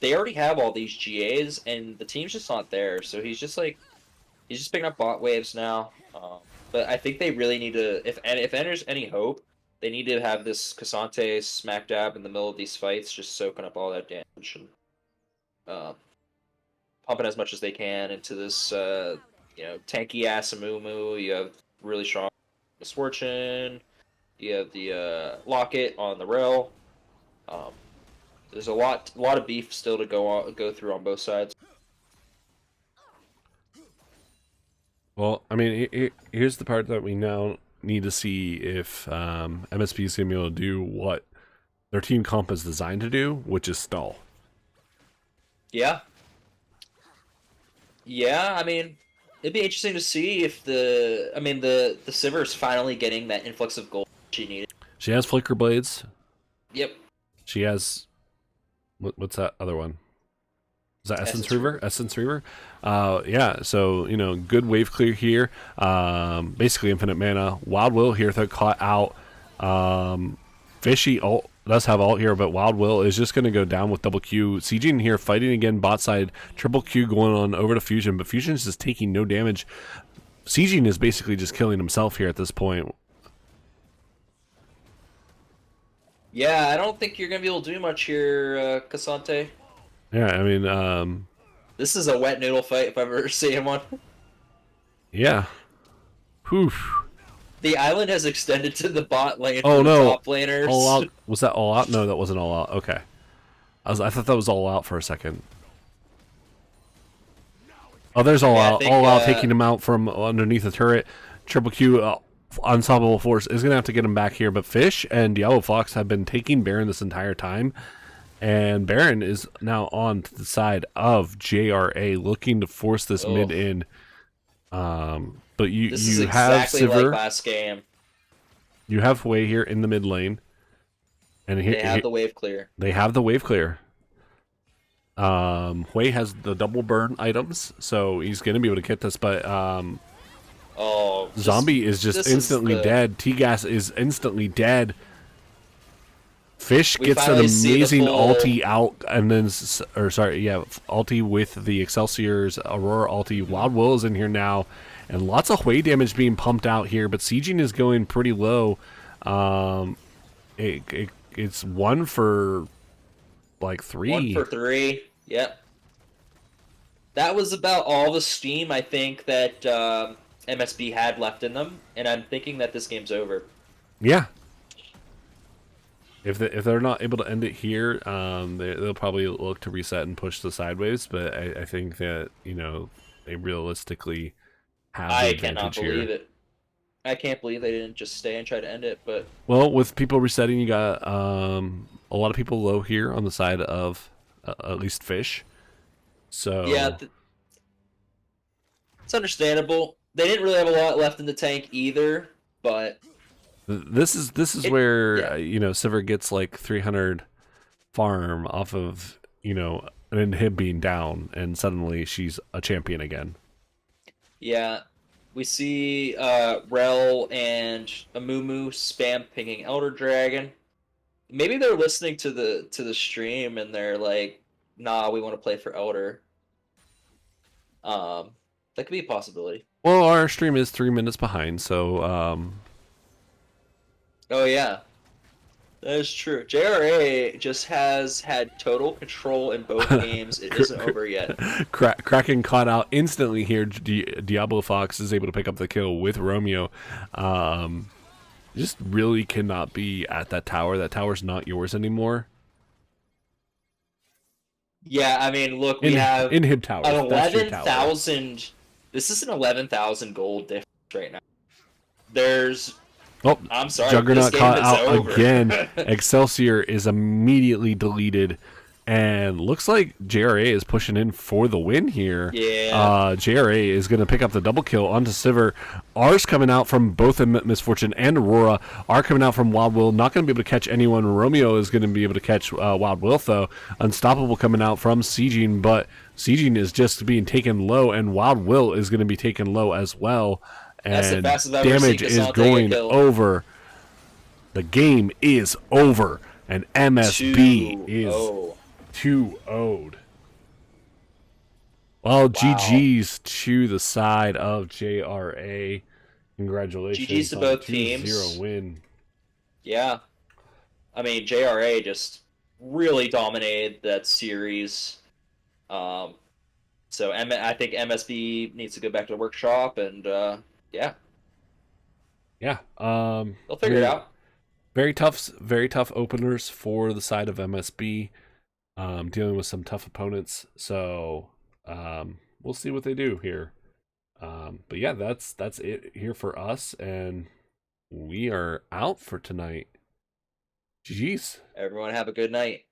they already have all these GAs, and the team's just not there. So he's just picking up bot waves now. But I think they really need to, if there's any hope, they need to have this Cassante smack dab in the middle of these fights, just soaking up all that damage and pumping as much as they can into this, tanky ass Amumu. You have really strong Misfortune. You have the Locket on the rail. There's a lot of beef still to go through on both sides. Well, I mean, here's the part that we now need to see if MSP is going to be able to do what their team comp is designed to do, which is stall. Yeah. Yeah, I mean, it'd be interesting to see if the Sivir is finally getting that influx of gold she needed. She has Flicker Blades. Yep. She has... What's that other one? Is that Essence Reaver? Essence Reaver? Yeah, so, good wave clear here. Basically infinite mana. Wild Will here, they're caught out. Fishy does have ult here, but Wild Will is just going to go down with double Q. CG here fighting again bot side. Triple Q going on over to Fusion, but Fusion's just taking no damage. CG is basically just killing himself here at this point. Yeah, I don't think you're gonna be able to do much here, Cassante. Yeah, I mean, This is a wet noodle fight if I've ever seen one. yeah. Whew. The island has extended to the bot lane Oh for the no! top laners. All out. Was that all out? No, that wasn't all out. Okay. I thought that was all out for a second. Oh, there's all Yeah, I out. think, All out, taking him out from underneath the turret. Triple Q, Unstoppable Force is gonna have to get him back here. But Fish and Diablo Fox have been taking Baron this entire time, and Baron is now on to the side of JRA, looking to force this mid in. But you This is have exactly Sivir. like last game. You have Hui here in the mid lane, and They have the wave clear. They have the wave clear. Hui has the double burn items, so he's gonna be able to get this. But Oh, Zombie is just instantly dead. T-Gas is instantly dead. Fish We gets an finally see the amazing full- ulti out, and then, ulti with the Excelsior's Aurora ulti. Wild Will is in here now, and lots of Hui damage being pumped out here, but Sieging is going pretty low. It's 1 for like 3. 1 for 3. Yep. That was about all the steam I think that MSB had left in them, and I'm thinking that this game's over. Yeah. If they're not able to end it here, they'll probably look to reset and push the sideways. But I think that they realistically have the advantage cannot here. believe it. I can't believe they didn't just stay and try to end it. But Well, with people resetting, you got a lot of people low here on the side of at least Fish. So yeah, it's understandable. They didn't really have a lot left in the tank either, but this is where Sivir gets like 300 farm off of an inhib being down, and suddenly she's a champion again. yeah, we see Rel and Amumu spam pinging Elder Dragon. Maybe they're listening to the stream and they're like, "Nah, we want to play for Elder." That could be a possibility. Well, our stream is 3 minutes behind, so Oh yeah, that is true. JRA just has had total control in both games. It isn't over yet. Kraken caught out instantly here. Diablo Fox is able to pick up the kill with Romeo. Just really cannot be at that tower. That tower's not yours anymore. Yeah, I mean, look, we have inhib tower. an 11,000. This is an 11,000 gold difference right now. There's. Oh, I'm sorry. Juggernaut this game caught is out over. again. Excelsior is immediately deleted, and looks like JRA is pushing in for the win here. Yeah. JRA is going to pick up the double kill onto Sivir. R's coming out from both Misfortune and Aurora. R coming out from Wild Will. Not going to be able to catch anyone. Romeo is going to be able to catch Wild Will, though. Unstoppable coming out from Sieging, but Sieging is just being taken low, and Wild Will is going to be taken low as well. And damage is going over. The game is over, and MSB is 2-0'd. Well, GG's to the side of JRA. Congratulations. GG's to on a both teams. 2-0 win. Yeah. I mean, JRA just really dominated that series. So I think MSB needs to go back to the workshop and yeah. Yeah. They'll figure it out. Very tough openers for the side of MSB. Dealing with some tough opponents. So we'll see what they do here. But yeah, that's it here for us, and we are out for tonight. GG's. Everyone have a good night.